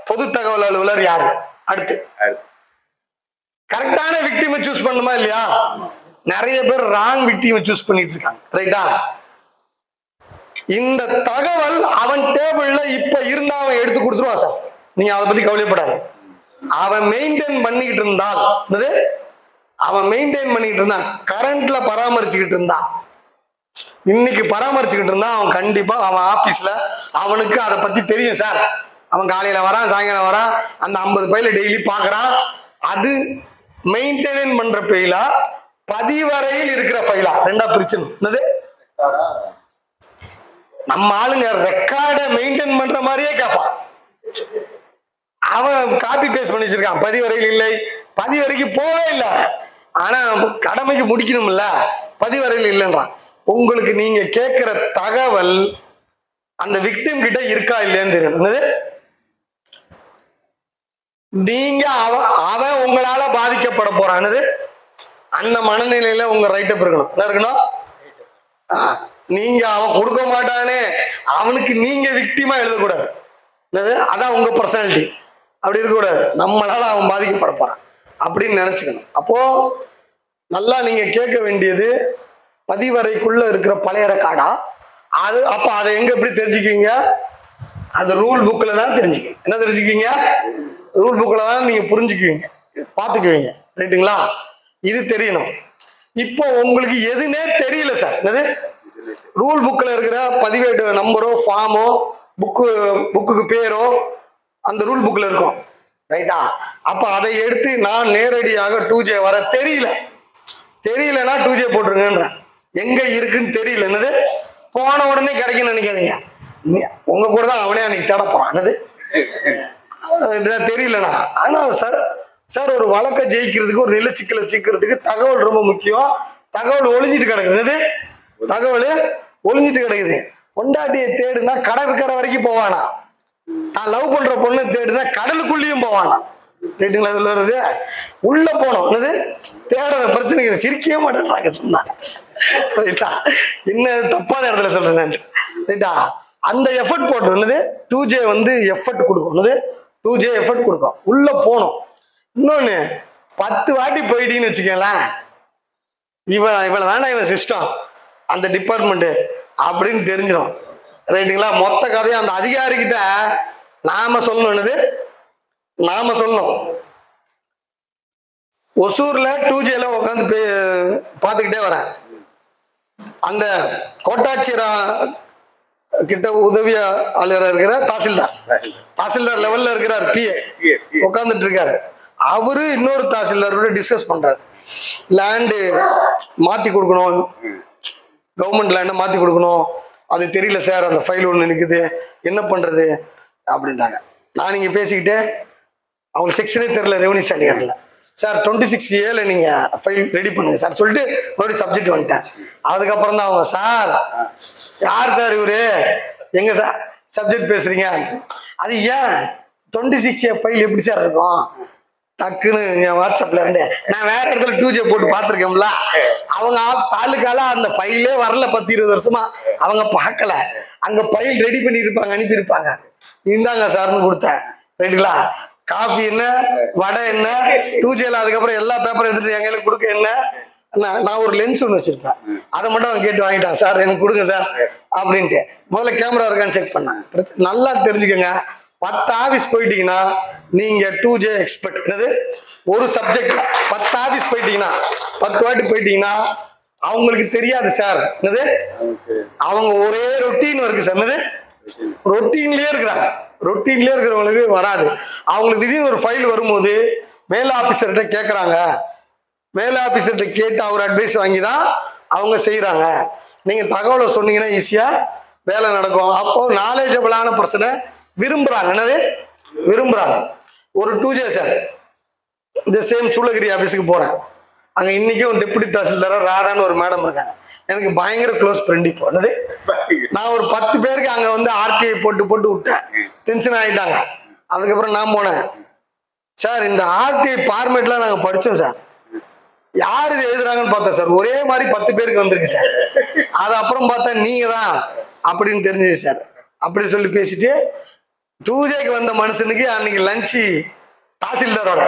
பொது தகவல் அலுவலர் யாரு? அடுத்து கரெக்டான விக்டிமை சூஸ் பண்ணுமா இல்லையா? நிறைய பேர் ராங் விக்டிமை சூஸ் பண்ணிட்டு இருக்காங்க. ரைட்டா? இந்த தகவல் அவன் டேபிள்ல இப்ப இருந்தா அவன் எடுத்து கொடுத்துருவான் சார். நீங்க அதை பத்தி கவலைப்படாது. அவன் மெயின்டைன் பண்ணிக்கிட்டு இருந்தால், அவன் மெயின்டைன் பண்ணிக்கிட்டு இருந்தான், கரண்ட்ல பராமரிச்சுக்கிட்டு இருந்தான், இன்னைக்கு பராமரிச்சுக்கிட்டு இருந்தா அவன் கண்டிப்பா அவன் ஆபீஸ்ல அவனுக்கு அதை பத்தி தெரியும் சார். அவன் காலையில வரான், சாயங்காலம் வரான், அந்த 50 பையில டெய்லி பாக்குறான். அது மெயின்டைன் பண்ற பையிலா, பதிவரையில் இருக்கிற பைலா? ரெண்டா பிரிச்சுன்னு. என்னது நம்ம ஆளுங்க ரெக்கார்டை மெயின்டைன் பண்ற மாதிரியே கேட்பான். அவன் காப்பி பேஸ்ட் பண்ணி வச்சிருக்கான். பதிவரையில் இல்லை, பதிவரைக்கு போவே இல்லை, ஆனா கடமைக்கு முடிக்கணும்ல, பதிவரையில் இல்லைன்றான். உங்களுக்கு நீங்க கேட்கிற தகவல் அந்த விக்டிம் கிட்ட இருக்கா இல்லையான்னு தெரியும். நீங்க அவன் உங்களால பாதிக்கப்பட போறான். அந்த மனநிலையில உங்க ரைட்டப் இருக்கணும். என்ன இருக்கணும்? நீங்க அவன் கொடுக்க மாட்டானே அவனுக்கு நீங்க விக்டிமா எழுதக்கூடாது. அதான் உங்க பர்சனாலிட்டி. அப்படி இருக்கக்கூடாது. நம்மளால அவன் பாதிக்கப்பட போறான் அப்படின்னு நினைச்சுக்கணும். அப்போ நல்லா நீங்க கேட்க வேண்டியது, பதிவரைக்குள்ள இருக்கிற பழைய ரெக்கார்டா அது? அப்ப அதை எங்க எப்படி தெரிஞ்சுக்கீங்க? அது ரூல் புக்ல தான் தெரிஞ்சுக்கீங்க. என்ன தெரிஞ்சுக்கீங்க? ரூல் புக்ல தான் நீங்க புரிஞ்சுக்குவீங்க, பாத்துக்குவீங்க. ரைட்டுங்களா? இது தெரியணும். இப்போ உங்களுக்கு எதுனே தெரியல சார். என்னது ரூல் புக்ல இருக்கிற பதிவேடு நம்பரோ ஃபார்மோ புக்குக்கு பேரோ அந்த ரூல் புக்ல இருக்கும். ரைட்டா? அப்ப அதை எடுத்து நான் நேரடியாக 2J வர தெரியலன்னா 2J போட்டுருங்கன்றேன். எங்க இருக்குன்னு தெரியல. என்னது போன உடனே கிடைக்குன்னு நினைக்காதீங்க. உங்க கூட தான் அவனே அன்னைக்கு தேட போறான். என்னது தெரியலண்ணா. ஆனா சார் ஒரு வழக்கை ஜெயிக்கிறதுக்கு, ஒரு நில சிக்கலை ஜெயிக்கிறதுக்கு தகவல் ரொம்ப முக்கியம். தகவல் ஒளிஞ்சிட்டு கிடக்குது. என்னது தகவல் ஒளிஞ்சிட்டு கிடக்குது. பொண்டாட்டியை தேடுனா கடற்கரை வரைக்கும் போவானா? நான் லவ் பண்ற பொண்ணு தேடுனா கடலுக்குள்ளேயும் போவானா? ரைட்டுங்களா? இதுல வருது உள்ள போனோம். என்னது தேடுற பிரச்சனைக்கு சிரிக்கவே மாட்டேன்றாங்க சொன்னாங்க. ரைட்டா? இன்னும் தப்பான இடத்துல சொல்றேன். ரைட்டா? அந்த எஃபர்ட் போட்டோம். என்னது 2J எஃபர்ட் கொடுக்கும். என்னது 2J எஃபர்ட் கொடுக்கும். உள்ள போனோம். இன்னொன்னு 10 வாட்டி போயிட்டீங்கன்னு வச்சுக்கேன், இவளை வேண்டாம் இவன் சிஸ்டம் அந்த டிபார்ட்மெண்ட் அப்படின்னு தெரிஞ்சிடும். ரைட்டுங்களா? மொத்த கதையும் அந்த அதிகாரிகிட்ட நாம சொல்லணும். என்னது நாம சொல்லணும். ஒசூர்ல 2Jல உட்காந்து பார்த்துக்கிட்டே வரேன். அந்த கோட்டாட்சியர் கிட்ட உதவியாளர் இருக்கிற தாசில்தார் லெவல்ல இருக்கிறார், PA உட்காந்துட்டு இருக்காரு. அவரு இன்னொரு தாசில்தாரோட டிஸ்கஸ் பண்றாரு. லேண்டு மாத்தி கொடுக்கணும், கவர்மெண்ட் லேண்டை மாத்தி கொடுக்கணும், அது தெரியல சார், அந்த ஃபைல் ஒன்று நிற்குது, என்ன பண்றது அப்படின்ட்டாங்க. நான் இங்க பேசிக்கிட்டு அவங்க செக்ஷனே தெரியல, ரெவன்யூ ஸ்டாண்டில் சார் 26A நீங்க ஃபைல் ரெடி பண்ணுங்க சார் சொல்லிட்டு மறுபடியும் சப்ஜெக்ட் வந்துட்டேன். அதுக்கப்புறம் தான் அவங்க, சார் யார் சார் இவரு, எங்க சார் சப்ஜெக்ட் பேசுறீங்க? அது ஏன் 26A ஃபைல் எப்படி சார் இருக்கும்? டக்குன்னு என் வாட்ஸ்அப்ல இருந்து நான் வேற இடத்துல 2J போட்டு பார்த்துருக்கேன்ல, அவங்க தாலுக்கால அந்த ஃபைலே வரல 10-20 வருஷமா, அவங்க பார்க்கல. அங்க ஃபைல் ரெடி பண்ணி இருப்பாங்க, அனுப்பியிருப்பாங்க. இந்தாங்க சார்னு கொடுத்தேன். ரைட்டுங்களா? காஃபி என்ன, வடை என்ன, 2Jல அதுக்கப்புறம் எல்லா பேப்பரும் எடுத்துட்டு என் கையில கொடுக்க என்ன, நான் ஒரு லென்ஸ் ஒன்று வச்சிருப்பேன், அதை மட்டும் அவன் கேட்டு வாங்கிட்டான். சார் எனக்கு கொடுங்க சார் அப்படின்ட்டு. முதல்ல கேமரா இருக்கான்னு செக் பண்ணேன். நல்லா தெரிஞ்சுக்கோங்க, 10 ஆஃபீஸ் போயிட்டீங்கன்னா நீங்க 2J எக்ஸ்பெக்ட். ஒரு சப்ஜெக்ட் 10 ஆஃபீஸ் போயிட்டீங்கன்னா, 10 வாட்டி போயிட்டீங்கன்னா அவங்களுக்கு தெரியாது சார். என்னது? அவங்க ஒரே ரொட்டீன் இருக்கு சார். என்னது? ரொட்டீன்லயே இருக்கிறாங்க. ரொட்டீன்லயே இருக்கிறவங்களுக்கு வராது. அவங்களுக்கு திடீர்னு ஒரு ஃபைல் வரும்போது மேல ஆபீசர்கிட்ட கேட்கறாங்க. மேல ஆபீசர்கிட்ட கேட்டு அவர் அட்வைஸ் வாங்கி தான் அவங்க செய்யறாங்க. நீங்க தகவலை சொன்னீங்கன்னா ஈஸியா வேலை நடக்கும். அப்போ நாலேஜபிளான பர்சனை விரும்புறாங்க. என்னது? விரும்புறாங்க. ஒரு 2J சார் இந்த சேம் சூளகிரி ஆபீஸுக்கு போறேன். அங்க இன்னைக்கும் டெப்யூட்டி தாசில்தாரா ராதான்னு ஒரு மேடம் இருக்காங்க. எனக்கு பயங்கர க்ளோஸ் ஃப்ரெண்ட். இப்போ என்னது, நான் ஒரு 10 பேருக்கு அங்க வந்து RTI போட்டு போட்டு விட்டேன். டென்ஷன் ஆகிட்டாங்க. அதுக்கப்புறம் நான் போனேன். சார் இந்த RTI ஃபார்மேட்லாம் நாங்கள் படித்தோம் சார், யார் இது எழுதுறாங்கன்னு பார்த்தேன் சார், ஒரே மாதிரி 10 பேருக்கு வந்திருக்கு சார். அது அப்புறம் பார்த்தா நீங்க தான் அப்படின்னு தெரிஞ்சது சார். அப்படி சொல்லி பேசிட்டு 2Jக்கு வந்த மனுஷனுக்கு அன்னைக்கு லஞ்சு தாசில்தாரோட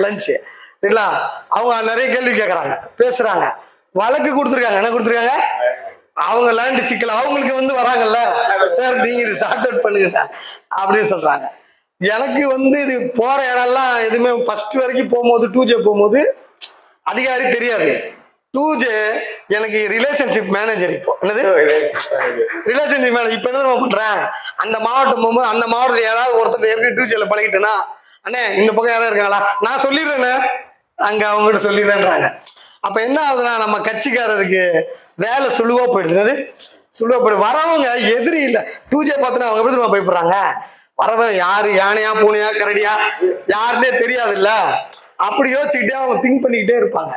லஞ்சு இல்லைங்களா? அவங்க நிறைய கேள்வி கேட்கறாங்க, பேசுறாங்க, வழக்கு கொடுத்துருக்காங்க. என்ன கொடுத்துருக்காங்க? அவங்க லேண்ட் சிக்கல் அவங்களுக்கு வந்து வராங்கல்ல சார், நீங்க இது சார்ட் அவுட் பண்ணுங்க சார் அப்படின்னு சொல்றாங்க. எனக்கு வந்து இது போற இடம்லாம் எதுவுமே ஃபர்ஸ்ட் வரைக்கும் போகும்போது 2J போகும்போது அதிகாரி தெரியாது. 2J எனக்கு ரிலேஷன்ஷிப் மேனேஜர். இப்போ என்னது ரிலேஷன்ஷிப் மேனேஜர்? இப்போ என்ன பண்றேன், அந்த மாவட்டம் போகும்போது அந்த மாவட்டத்தில் யாராவது ஒருத்தர் ஏற்கனவே 2Jல பழகிட்டேன்னா, அண்ணே இந்த பக்கம் யாராவது இருக்காங்களா, நான் சொல்லிடுறேண்ணே, அங்க அவங்ககிட்ட சொல்லிடுறேன்றாங்க. அப்ப என்ன ஆகுதுன்னா நம்ம கட்சிக்காரருக்கு வேலை சுழுவா போயிடுது. சுழுவா போயிடு. வரவங்க எதிரி இல்லை. 2J பார்த்துனா அவங்க எப்படி பயப்படுறாங்க? வரவன் யாரு, யானையா பூனையா கரடியா யாருன்னே தெரியாது இல்ல. அப்படி யோசிச்சுக்கிட்டே அவங்க திங்க் பண்ணிக்கிட்டே இருப்பாங்க.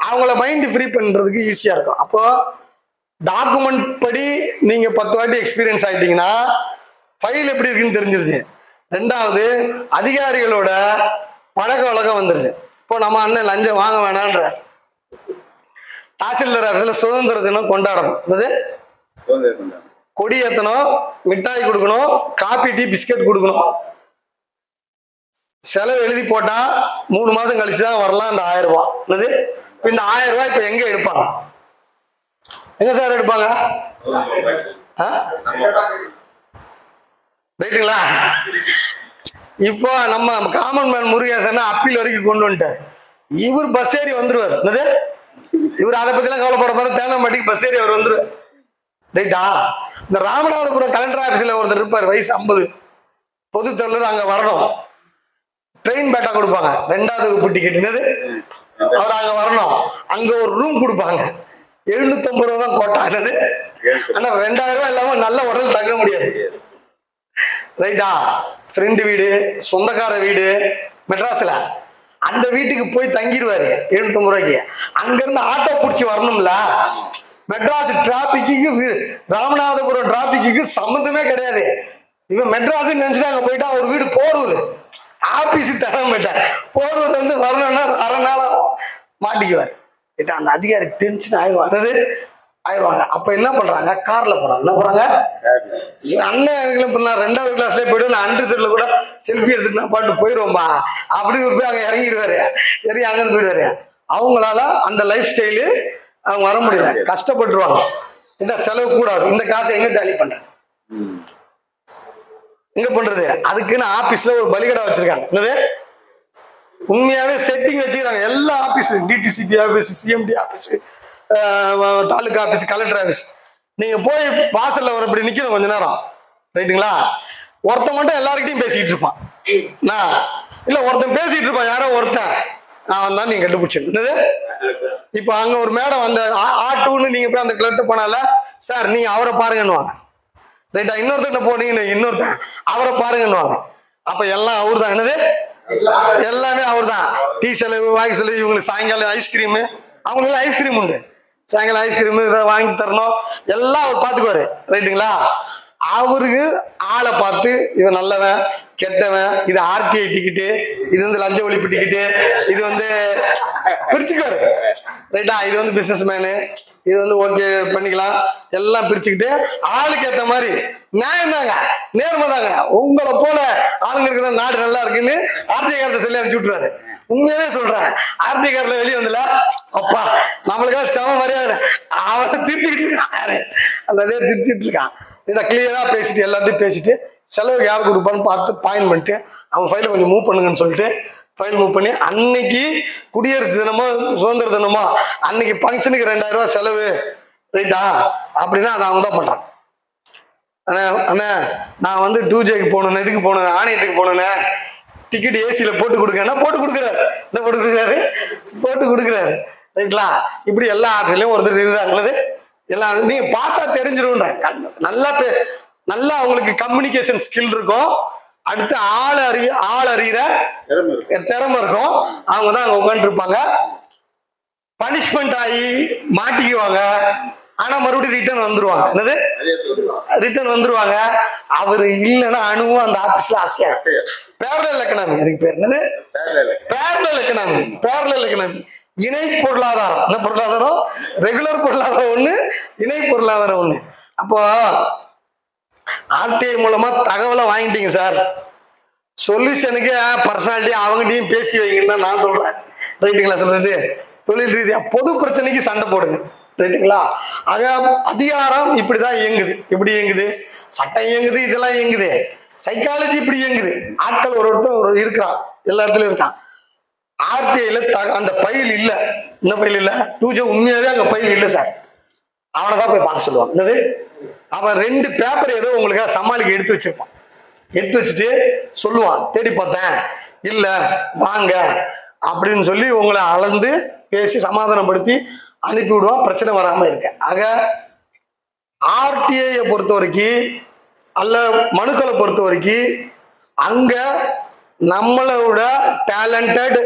அவங்கள மைண்ட் ஃப்ரீ பண்றதுக்கு ஈஸியா இருக்கும். அப்போ டாக்குமெண்ட் படி நீங்க 10 வாட்டி எக்ஸ்பீரியன்ஸ் ஆயிட்டீங்கன்னா ஃபைல் எப்படி இருக்குன்னு தெரிஞ்சிருது. ரெண்டாவது, அதிகாரிகளோட பழக்க வழக்கம் வந்துருது. இப்போ நம்ம அண்ணன் லஞ்சம் வாங்க வேணான்ற தாசில்தார் ஆஃபீஸ்ல சுதந்திர தினம் கொண்டாடணும். கொடி ஏத்தணும், மிட்டாய் கொடுக்கணும், காபி டீ பிஸ்கட் கொடுக்கணும். செலவு எழுதி போட்டா 3 மாசம் கழிச்சுதான் வரலாம் அந்த 1000 ரூபாய். இந்த 1000 ரூபாய் இப்ப எங்க எடுப்பாங்க? எங்க சார் எடுப்பாங்க? ரைட்டுங்களா? இப்போ நம்ம காமன் மேன் முருகேசன் அப்பீல் வரைக்கும் கொண்டு வந்துட்டார். இவர் பஸ் ஏறி வந்துருவார். என்னது? இவர் அதை பத்தி எல்லாம் கவலைப்பட போற, தேனம்பாட்டிக்கு பஸ் ஏறி அவர் வந்துருவார். ரைட்டா? இந்த ராமநாதபுரம் கலெக்டர் ஆபீஸ்ல ஒருத்தர் இருப்பார், வயசு 50, பொது தேர்தல், அங்க வரணும். ட்ரெயின் பேட்டா கொடுப்பாங்க, 2வது வகுப்பு டிக்கெட். என்னது? அவர் அங்க வரணும். அங்க ஒரு ரூம் கொடுப்பாங்க, 750 ரூபா தான் கோட்டா. என்னது? ஆனா 2000 ரூபாய் இல்லாம நல்ல உடல் தங்க முடியாது. ரைட்டா? ஃப்ரெண்டு வீடு, சொந்தக்கார வீடு மெட்ராஸ்ல, அந்த வீட்டுக்கு போய் தங்கிடுவாரு 750 ரூபாய்க்கு. அங்க இருந்து ஆட்டோ பிடிச்சி வரணும்ல. மெட்ராஸ் டிராபிக்கு ராமநாதபுரம் டிராபிக்கு சம்பந்தமே கிடையாது. இவன் மெட்ராஸ் நினைச்சுட்டு அங்க போயிட்டா ஒரு வீடு போரூர், ஆபீஸ் தரமாட்டார். போரூர் வந்து வரணும்னா 1/2 நாள் மாட்டிக்குவார். அந்த அதிகாரி டென்ஷன் ஆயிடுவாரு, ஆயிடுவாங்க. அப்ப என்ன பண்றாங்க, கார்ல போறாங்க. என்ன போறாங்க? அண்ணன் 2வது கிளாஸ்ல போயிட்டு நான் அண்டர்ல கூட செல்ஃபி எடுத்துட்டு நான் பாட்டு போயிடுவோம்பா அப்படி போய் அங்க இறங்கிடுவாரு. சரி, அங்க போயிடுவாரு. அவங்களால அந்த லைஃப் ஸ்டைலு அவங்க வர முடியல, கஷ்டப்பட்டுருவாங்க. இந்த செலவு கூடாது. இந்த காசை எங்க டேலி பண்றது, எங்க பண்றது? அதுக்குன்னு ஆபீஸ்ல ஒரு பலிகடை வச்சிருக்காங்க. என்னது? உண்மையாவே செட்டிங் வச்சுக்கிறாங்க எல்லா ஆபீஸ்லயும். DTCP office, CMD office, taluka office, collector office. நீங்க போய் வாசல்ல ஒரு இப்படி நிக்கணும் கொஞ்ச நேரம். ரைட்டுங்களா? ஒருத்தன் மட்டும் எல்லாருக்கிட்டையும் பேசிட்டு இருப்பான். நான் இல்ல, ஒருத்தன் பேசிட்டு இருப்பான், யாரோ ஒருத்தன், அவன் தான் நீங்க கண்டுபிடிச்சிருந்தது. இப்ப அங்க ஒரு மேடம் அந்த ஆட்டோன்னு நீங்க போய் அந்த கிளப்ட போனால, சார் நீங்க அவரை பாருங்கன்னுவாங்க. ரைட்டா? இன்னொருத்தன் போனீங்கன்னு இன்னொருத்தன் அவரை பாருங்கன்னுவாங்க. அப்ப எல்லாம் அவர் தான். என்னது? எல்லாமே அவர் தான். டீ செலவு, வாங்கி செலவு, இவங்களுக்கு சாயங்காலம் ஐஸ்கிரீமு, அவங்களுக்கு ஐஸ்கிரீம் உண்டு, சாயங்காலம் ஐஸ்கிரீமு இதை வாங்கி தரணும், எல்லாம் அவர் பார்த்துக்குவாரு. ரைட்டுங்களா? அவருக்கு ஆளை பார்த்து இவன் நல்லவன் கெட்டவன், இது ஆர்டிஐ டிக்கெட்டு, இது வந்து லஞ்ச ஒழிப்பு டிக்கெட்டு, இது வந்து பிரிச்சுக்காரு ரைட்டா, இது வந்து பிசினஸ் மேனு, இது வந்து ஓகே பண்ணிக்கலாம் எல்லாம் பிரிச்சுக்கிட்டு ஆளுக்கு ஏற்ற மாதிரி நியாயம் தாங்க, நேர்மை தாங்க. உங்களை போல ஆளுங்க இருக்கிற நாடு நல்லா இருக்குன்னு ஆர்டிஐ காரத்தை சொல்லி அனுப்பிச்சு விட்டுறாரு. உண்மையாவே சொல்றேன், ஆர்டிஐ காரில் வெளியே வந்துல அப்பா நம்மளுக்காக செம மரியாதை அவனை திருச்சிக்கிட்டு இருக்கான், அந்த திருச்சிட்டு இருக்கான். கிளியரா பேசிட்டு எல்லாத்தையும் பேசிட்டு செலவுக்கு யார் கொடுப்பான்னு பார்த்து பாயிண்ட் பண்ணிட்டு அவன் ஃபைலை கொஞ்சம் மூவ் பண்ணுங்கன்னு சொல்லிட்டு ஃபைல் மூவ் பண்ணி அன்னைக்கு குடியரசு தினமோ சுதந்திர தினமோ அன்னைக்கு ஃபங்க்ஷனுக்கு 2000 ரூபாய் செலவு ரைட்டா அப்படின்னா அதை அவங்க தான் பண்றான். அண்ணா அண்ணா நான் வந்து 2Jக்கு போகணும், இதுக்கு போகணும், ஆணையத்துக்கு போகணுண்ணே, டிக்கெட் ஏசியில போட்டு கொடுக்கன்னா போட்டு கொடுக்குறாரு. என்ன போட்டு கொடுக்குறாரு? போட்டு கொடுக்குறாரு ரைட்லா. இப்படி எல்லா ஆட்களையும் ஒருத்தர் இருக்கிறாங்களது எல்லாம் நீங்க பார்த்தா தெரிஞ்சிடும். நல்லா அவங்களுக்கு கம்யூனிகேஷன் ஸ்கில் இருக்கும், அடுத்து ஆள் அறிகிற திறமை இருக்கும். அவங்க தான் அங்க உட்காந்து இருப்பாங்க. பனிஷ்மெண்ட் ஆகி மாட்டிக்குவாங்க, ஆனா மறுபடியும் ரிட்டர்ன் வந்துருவாங்க. என்னது ரிட்டர்ன் வந்துருவாங்க. அவரு இல்லைன்னா அணுவும் அந்த ஆபீஸ்ல ஆசையா பேரலல் எக்கனாமி, அதுக்கு பேர் என்னது பேரலல் எக்கனாமி. பேரலல் எக்கனாமி இணை பொருளாதாரம். என்ன பொருளாதாரம்? ரெகுலர் பொருளாதாரம் ஒண்ணு, இணை பொருளாதாரம் ஒண்ணு. அப்போ ஆர்டிஐ மூலமா தகவலை வாங்கிட்டீங்க சார், சொல்யூஷனுக்கு பர்சனாலிட்டி அவங்ககிட்டயும் பேசி வைங்கன்னு தான் நான் சொல்றேன். ரைட்டுங்களா? சொல்றது தொழில் ரீதியா பொது பிரச்சனைக்கு சண்டை போடுங்க. ரைட்டுங்களா? ஆக அதிகாரம் இப்படிதான் இயங்குது. எப்படி இயங்குது? சட்டம் இயங்குது, இதெல்லாம் இயங்குது. சைக்காலஜி இப்படி இயங்குது. ஆட்கள் ஒரு இருக்கிறான், எல்லா இடத்துலயும் இருக்கான். ஆர்டிஐல அந்த பயில் இல்ல. என்ன பயில் இல்ல? 2J உண்மையாவே அங்க பயில் இல்லை சார். அவனை தான் போய் பார்க்க சொல்லுவான். என்னது? அவன் 2 பேப்பர் ஏதோ உங்களுக்காக சமாளிக்க எடுத்து வச்சிருப்பான். எடுத்து வச்சுட்டு சொல்லுவான், தேடி பார்த்தேன் இல்ல வாங்க அப்படின்னு சொல்லி உங்களை அளந்து பேசி சமாதானப்படுத்தி அனுப்பி விடுவான், பிரச்சனை வராம இருக்க. ஆக ஆர்டிஐ பொறுத்த வரைக்கும் அல்ல மனுக்களை பொறுத்த வரைக்கும் அங்க நம்மளோட டேலண்டட்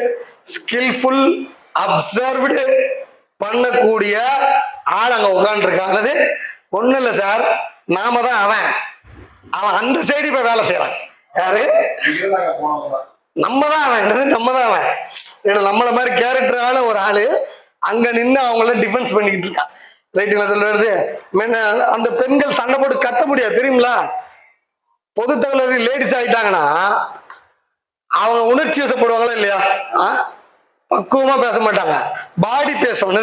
ஸ்கில்ஃபுல் அப்சர்வ்டு பண்ணக்கூடிய ஆள் அங்க உட்கார்ந்து இருக்காங்க. ஒண்ணு இல்லை சார், நாம தான் அவன் அந்த சைடு இப்ப வேலை செய்யறான். யாரு? நம்ம தான் அவன். நம்ம தான் அவன். நம்மள மாதிரி கேரக்டரான ஒரு ஆளு அங்க நின்று அவங்கள டிஃபென்ஸ் பண்ணிக்கிட்டு இருக்கான். ரைட்டுங்களா? சொல்றது அந்த பெண்கள் சண்டை போட்டு கத்த முடியாது தெரியுங்களா? பொது தகவல் லேடிஸ் ஆயிட்டாங்கன்னா அவங்க உணர்ச்சி வசப்படுவாங்களா இல்லையா? பக்குவமா பேச மாட்டாங்க, பாடி பேசும்.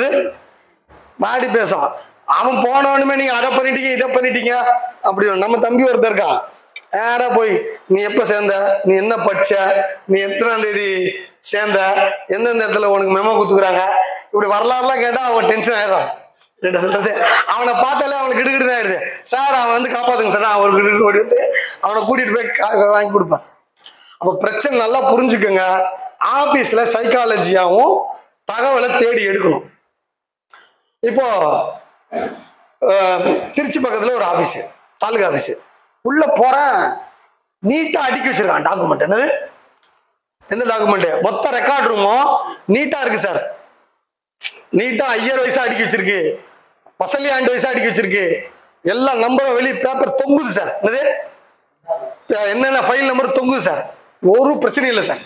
பாடி பேசும். அவன் போனவனுமே நீங்க அதை பண்ணிட்டீங்க இதை பண்ணிட்டீங்க அப்படி. நம்ம தம்பி ஒருத்தர் இருக்கான், நேரா போய் நீ எப்ப சேர்ந்த, நீ என்ன படிச்ச, நீ எத்தனாம் தேதி சேர்ந்த, எந்தெந்த இடத்துல உனக்கு மெமோ குத்துக்குறாங்க, இப்படி வரலாறுலாம் கேட்டா அவன் டென்ஷன் ஆயிடுறான். சொல்றது அவனை பார்த்தாலே அவனுக்கு கிடுகிடுன்னு ஆயிடுது. சார் அவன் வந்து காப்பாத்துங்க சார், அவன் ஒரு ஓடி வந்து அவனை கூட்டிட்டு போய் வாங்கி கொடுப்பான். அப்ப பிரச்சனை நல்லா புரிஞ்சுக்கோங்க. ஆபீஸ்ல சைக்காலஜியாவும் தகவலை தேடி எடுக்கணும். இப்போ திருச்சி பக்கத்துல ஒரு ஆபீஸ், தாலுகா ஆபீஸ், உள்ள போறேன், நீட்டா அடுக்கி வச்சிருக்கான் டாக்குமெண்ட். என்னது? எந்த டாக்குமெண்ட்? மொத்த ரெக்கார்ட் ரூமும் நீட்டா இருக்கு சார். நீட்டா 5000 வயசா அடுக்கி வச்சிருக்கு, பசலி ஆண்டு வயசா அடுக்கி வச்சிருக்கு, எல்லா நம்பரும் வெளியே பேப்பர் தொங்குது சார். என்னது? என்னென்ன ஃபைல் நம்பர் தொங்குது சார். ஒரு பிரச்சனையும் இல்லை சார்.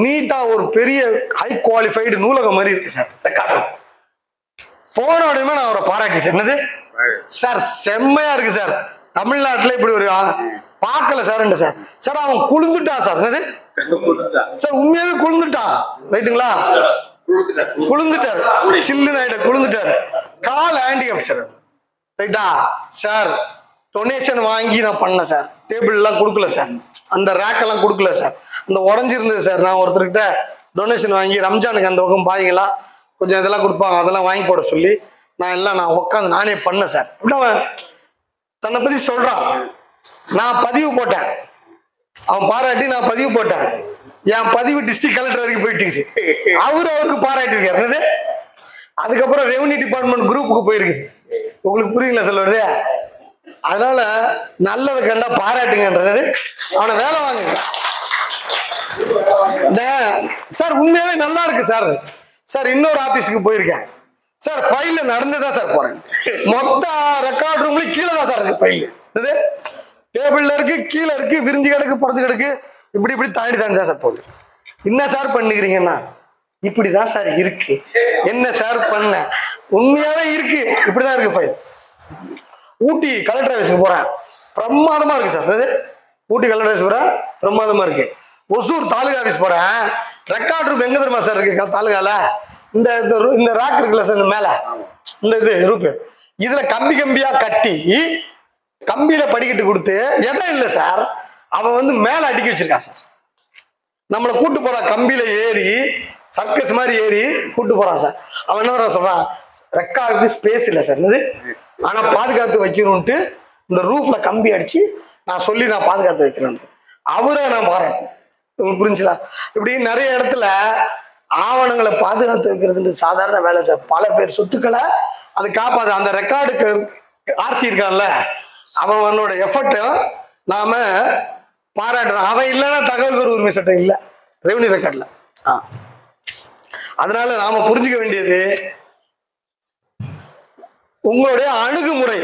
நீட்டா ஒரு பெரிய ஹை குவாலிஃபைடு நூலகம் மாதிரி இருக்கு சார் ரெக்கார்ட் ரூம். போன உடனே நான் அவரை பாராட்டிட்டேன். என்னது சார் செம்மையா இருக்கு சார், தமிழ்நாட்டுல இப்படி ஒரு பார்க்கல சார். சார் சார் அவன் குளிந்துட்டான் சார். என்னது சார்? உண்மையாவே குளிந்துட்டான். ரைட்டுங்களா? குளிந்துட்டாரு, சில்லுன்னு ஆயிட்ட குளிந்துட்டாரு. கால் ஹேண்டிகேப் சார். ரைட்டா சார்? டொனேஷன் வாங்கி நான் பண்ணேன் சார், டேபிள் எல்லாம் கொடுக்கல சார், அந்த ரேக்கெல்லாம் கொடுக்கல சார், அந்த உடஞ்சிருந்தது சார். நான் ஒருத்தர்கிட்ட டொனேஷன் வாங்கி ரம்ஜானுக்கு அந்த பக்கம் பாய்ங்களா கொஞ்சம் இதெல்லாம் கொடுப்பாங்க, அதெல்லாம் வாங்கி போட சொல்லி நான் உட்காந்து நானே பண்ணேன் சார். அவன் தன்னை பத்தி சொல்றான். நான் பதிவு போட்டேன், அவன் பாராட்டி நான் பதிவு போட்டேன். என் பதிவு டிஸ்ட்ரிக்ட் கலெக்டர் வரைக்கும் போயிட்டு அவருக்கு பாராட்டிருக்காரு. என்னது? அதுக்கப்புறம் ரெவன்யூ டிபார்ட்மெண்ட் குரூப்புக்கு போயிருக்கு. உங்களுக்கு புரியுங்களா சொல்றது? அதனால நல்லது கண்டா பாராட்டுங்கன்றது. அவனை வேலை வாங்குங்க சார். உண்மையாவே நல்லா இருக்கு சார். சார் இன்னொரு ஆபீஸுக்கு போயிருக்கேன் சார், ஃபைல்ல நடந்துதான் சார் போறேன். மொத்த ரெக்கார்ட் ரூம்ல கீழே தான் சார் இருக்கு ஃபைல். டேபிள்ல இருக்கு, கீழே இருக்கு, விரிஞ்சு கிடக்கு, பறந்து கிடக்கு, இப்படி இப்படி தாண்டி தாண்டி தான் சார் போகுது. என்ன சார் பண்ணுகிறீங்கன்னா, இப்படிதான் சார் இருக்கு. என்ன சார் பண்ண? உண்மையாவே இருக்கு, இப்படிதான் இருக்கு ஃபைல். ஊட்டி கலெக்டர் ஆஃபீஸுக்கு போறேன், பிரமாதமா இருக்கு சார். ஊட்டி கலெக்டர் ஆஃபீஸ் போறேன், பிரமாதமா இருக்கு. ஒசூர் தாலுகா ஆஃபீஸ் போறேன், ரெக்கார்ட் ரூம் எங்க தெரியுமா சார் இருக்கு தாலுகால? இந்த ராக் இருக்குல்ல சார், இந்த மேல இந்த இது ரூப், இதுல கம்பி கம்பியா கட்டி கம்பியில படிக்கட்டு கொடுத்து இடம் இல்லை சார். அவன் மேல அடுக்கி வச்சிருக்கான் சார். நம்மளை கூட்டு போறான், கம்பியில ஏறி சர்க்கஸ் மாதிரி ஏறி கூட்டு போறான் சார். அவன் என்ன சொல்றான், ரெக்கார்டுக்கு ஸ்பேஸ் இல்லை சார், ஆனா பாதுகாத்து வைக்கணும்ட்டு இந்த ரூஃப்ல கம்பி அடிச்சு நான் சொல்லி நான் பாதுகாத்து வைக்கிறேன். அவரை நான் பாராட்டேன். உங்களுக்கு புரிஞ்சுங்களா? இப்படி நிறைய இடத்துல ஆவணங்களை பாதுகாத்து வைக்கிறது சாதாரண வேலை சார். பல பேர் சொத்துக்களை அது காப்பாது. அந்த ரெக்கார்டுக்கு ஆர்சி இருக்கான்ல, அவனோட எஃபர்ட்டும் நாம பாராட்டுறோம். அவன் இல்லைன்னா தகவல் பெறும் உரிமை சட்டம் இல்லை ரெவன்யூ ரெக்கார்ட்ல. அதனால நாம புரிஞ்சுக்க வேண்டியது உங்களுடைய அணுகுமுறை,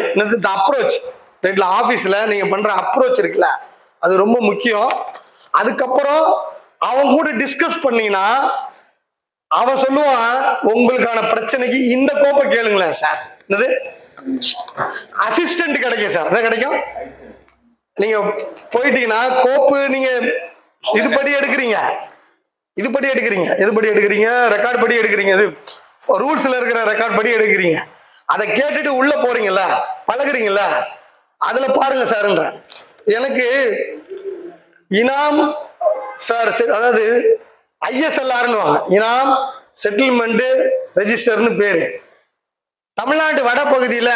அப்ரோச். ரைட்ல ஆபீஸ்ல நீங்க பண்ற அப்ரோச் இருக்குல்ல, அது ரொம்ப முக்கியம். அதுக்கப்புறம் அவன் கூட டிஸ்கஸ் பண்ணீங்கன்னா அவன் சொல்லுவான், உங்களுக்கான பிரச்சனைக்கு இந்த கோப்பை கேளுங்களேன் சார். என்னது அசிஸ்டன்ட் கிடைக்கும் சார். என்ன கிடைக்கும்? நீங்க போயிட்டீங்கன்னா கோப்பு நீங்க இதுபடி எடுக்கிறீங்க, இதுபடி எடுக்கிறீங்க, எதுபடி எடுக்கிறீங்க, ரெக்கார்ட் படி எடுக்கிறீங்க, இது ரூல்ஸ்ல இருக்கிற ரெக்கார்ட் படி எடுக்கிறீங்க. அதை கேட்டுட்டு உள்ள போறீங்கல்ல, பழகுறீங்கல்ல, அதுல பாருங்க சார்ன்ற. எனக்கு இனாம் சார், அதாவது ISLRன்னு வாங்க, இனாம் செட்டில்மெண்ட் ரெஜிஸ்டர்னு பேரு. தமிழ்நாட்டு வட பகுதியில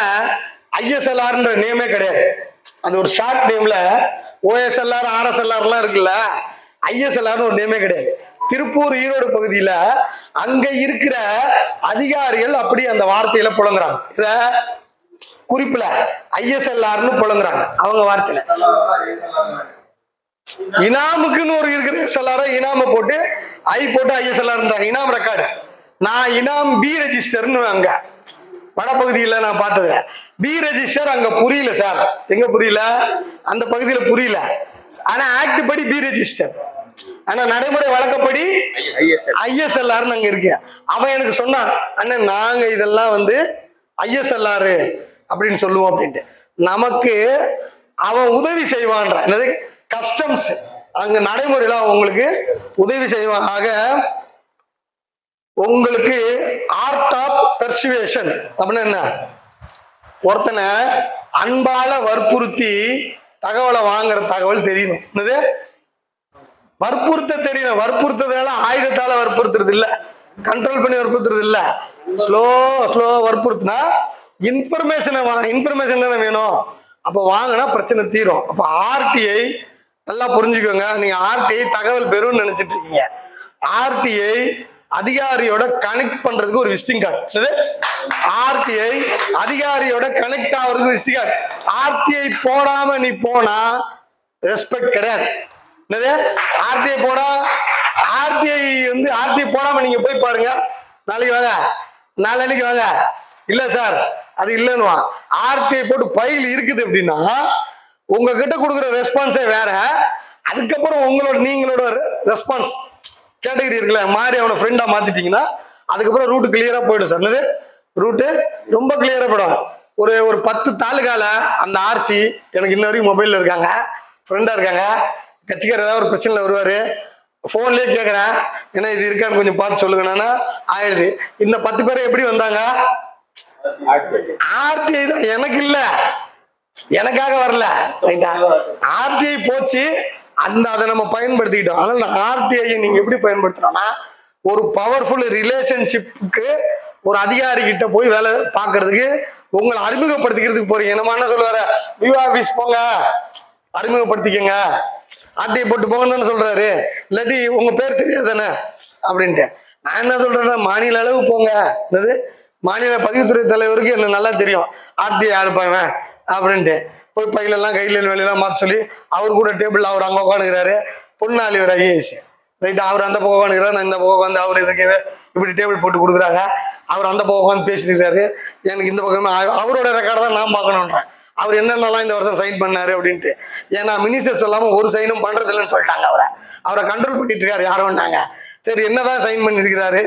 ISLRன்ற நேமே கிடையாது. அது ஒரு ஷார்ட் நேம்ல OSLR RSLR எல்லாம் இருக்குல்ல, ISLRன்னு ஒரு நேமே கிடையாது. திருப்பூர் ஈரோடு பகுதியில அங்க இருக்கிற அதிகாரிகள் அப்படி அந்த வார்த்தையில புழங்குறாங்க. இத குறிப்புல ISLRன்னு புழங்குறாங்க அவங்க வார்த்தையில. இனாமுக்குன்னு ஒரு இருக்கிற SLR இனாம போட்டு போட்டு ISLRன்றாங்க, இனாம் ரெக்கார்டு. நான் இனாம் B ரெஜிஸ்டர்னு அங்க வடபகுதியில் நான் பார்த்தது. B ரெஜிஸ்டர் அங்க புரியல சார். எங்க புரியல? அந்த பகுதியில புரியல. ஆனா ஆக்ட் படி B ரெஜிஸ்டர், ஆனா நடைமுறை வழக்கப்படி ISLRன்னு அங்க இருக்கு. அவன் எனக்கு சொன்னான், அண்ணன் நாங்க இதெல்லாம் ISLR அப்படின்னு சொல்லுவோம் அப்படின்ட்டு. நமக்கு அவன் உதவி செய்வான்ற, என்னது கஸ்டம்ஸ் அங்க நடைமுறையில உங்களுக்கு உதவி செய்வான். ஆக உங்களுக்கு ஆர்ட் ஆஃப் பெர்சுவேஷன் அப்படின்னா என்ன? ஒருத்தனை அன்பால வற்புறுத்தி தகவலை வாங்குற தகவல் தெரியணும். என்னது வற்புறுத்த தெரியணும். வற்புறுத்ததுனால ஆயுதத்தால வற்புறுத்துறது இல்ல, கண்ட்ரோல் பண்ணி வற்புறுத்துறது இல்ல. ஸ்லோ வற்புறுத்தினா இன்ஃபர்மேஷன் தானே வேணும். அப்ப வாங்கினா பிரச்சனை தீரும். அப்ப RTI நல்லா புரிஞ்சுக்கோங்க. நீங்க RTI தகவல் பெறும்னு நினைச்சிட்டு இருக்கீங்க. RTI அதிகாரியோட கனெக்ட் பண்றதுக்கு ஒரு விசிட்டிங் கார்டு. RTI அதிகாரியோட கனெக்ட் ஆகுறதுக்கு விசிட்டிங் கார்டு. RTI போடாம நீ போனா ரெஸ்பெக்ட் கிடையாது. என்னது RTI போடா, RTI போடாம நீங்க போய் பாருங்க, நாளைக்கு வாங்க, நாளைக்கு வாங்க, இல்ல சார் அது இல்லைன்னு. RTI போட்டு பைல் இருக்குது அப்படின்னா உங்ககிட்ட கொடுக்குற ரெஸ்பான்ஸே வேற. அதுக்கப்புறம் நீங்களோட ரெஸ்பான்ஸ் கேட்டகரி இருக்குல்ல, மாறி அவனை ஃப்ரெண்டா மாத்திட்டீங்கன்னா அதுக்கப்புறம் ரூட் கிளியரா போயிடும் சார். என்னது ரூட்டு ரொம்ப கிளியரா போயிடும். ஒரு 10 தாலுகால அந்த RC எனக்கு இன்ன வரைக்கும் மொபைல்ல இருக்காங்க, ஃப்ரெண்டா இருக்காங்க. கட்சிக்கார ஏதாவது ஒரு பிரச்சனைல வருவாரு, போன்லயே கேட்கறேன், ஏன்னா இது இருக்கான்னு கொஞ்சம் பார்த்து சொல்லுங்கன்னா ஆயிடுது. இந்த 10 பேரை எப்படி வந்தாங்க? RTI தான், எனக்கு இல்ல, எனக்காக வரல. RTI போச்சு, அதை நம்ம பயன்படுத்திக்கிட்டோம். அதனால RTI நீங்க எப்படி பயன்படுத்தணும்னா, ஒரு பவர்ஃபுல் ரிலேஷன்ஷிப்புக்கு ஒரு அதிகாரி கிட்ட போய் வேலை பார்க்கறதுக்கு உங்களை அறிமுகப்படுத்திக்கிறதுக்கு போறீங்க. நம்ம என்ன சொல்லுவாரு, வியூ ஆபீஸ் போங்க அறிமுகப்படுத்திக்கங்க, RTI போட்டு போங்கன்னு தானே சொல்றாரு. இல்லாட்டி உங்க பேர் தெரியாதானே அப்படின்ட்டு. நான் என்ன சொல்றேன்னா, மாநில அளவு போங்க. என்னது மாநில பதிவுத்துறை தலைவருக்கு என்ன நல்லா தெரியும் RTI அனுப்பாங்க அப்படின்ட்டு. போய் பையிலெல்லாம் கையில வெளியெல்லாம் மாற்ற சொல்லி அவர் கூட டேபிள், அவர் அங்கே உட்காந்துக்கிறாரு, பொன்னாளி ஒரு IAS ரைட், அவர் அந்த பக்கம் உட்காந்துக்கிறாரு, நான் இந்த பக்கம் உட்காந்து அவர் இதுக்கு இப்படி டேபிள் போட்டு கொடுக்குறாங்க, அவர் அந்த பக்கம் உட்காந்து பேசிட்டு இருக்காரு, எனக்கு இந்த பக்கமே அவரோட ரெக்கார்டு தான் நான் பார்க்கணுன்றேன். அவர் என்னென்னலாம் இந்த வருஷம் சைன் பண்ணாரு அப்படின்ட்டு. ஏன்னா மினிஸ்டர் சொல்லாம ஒரு சைனும் பண்றது இல்லைன்னு சொல்லிட்டாங்க. அவரை கண்ட்ரோல் பண்ணிட்டு இருக்காரு யாரோன்னாங்க. சரி என்னதான் சைன் பண்ணிருக்கிறாரு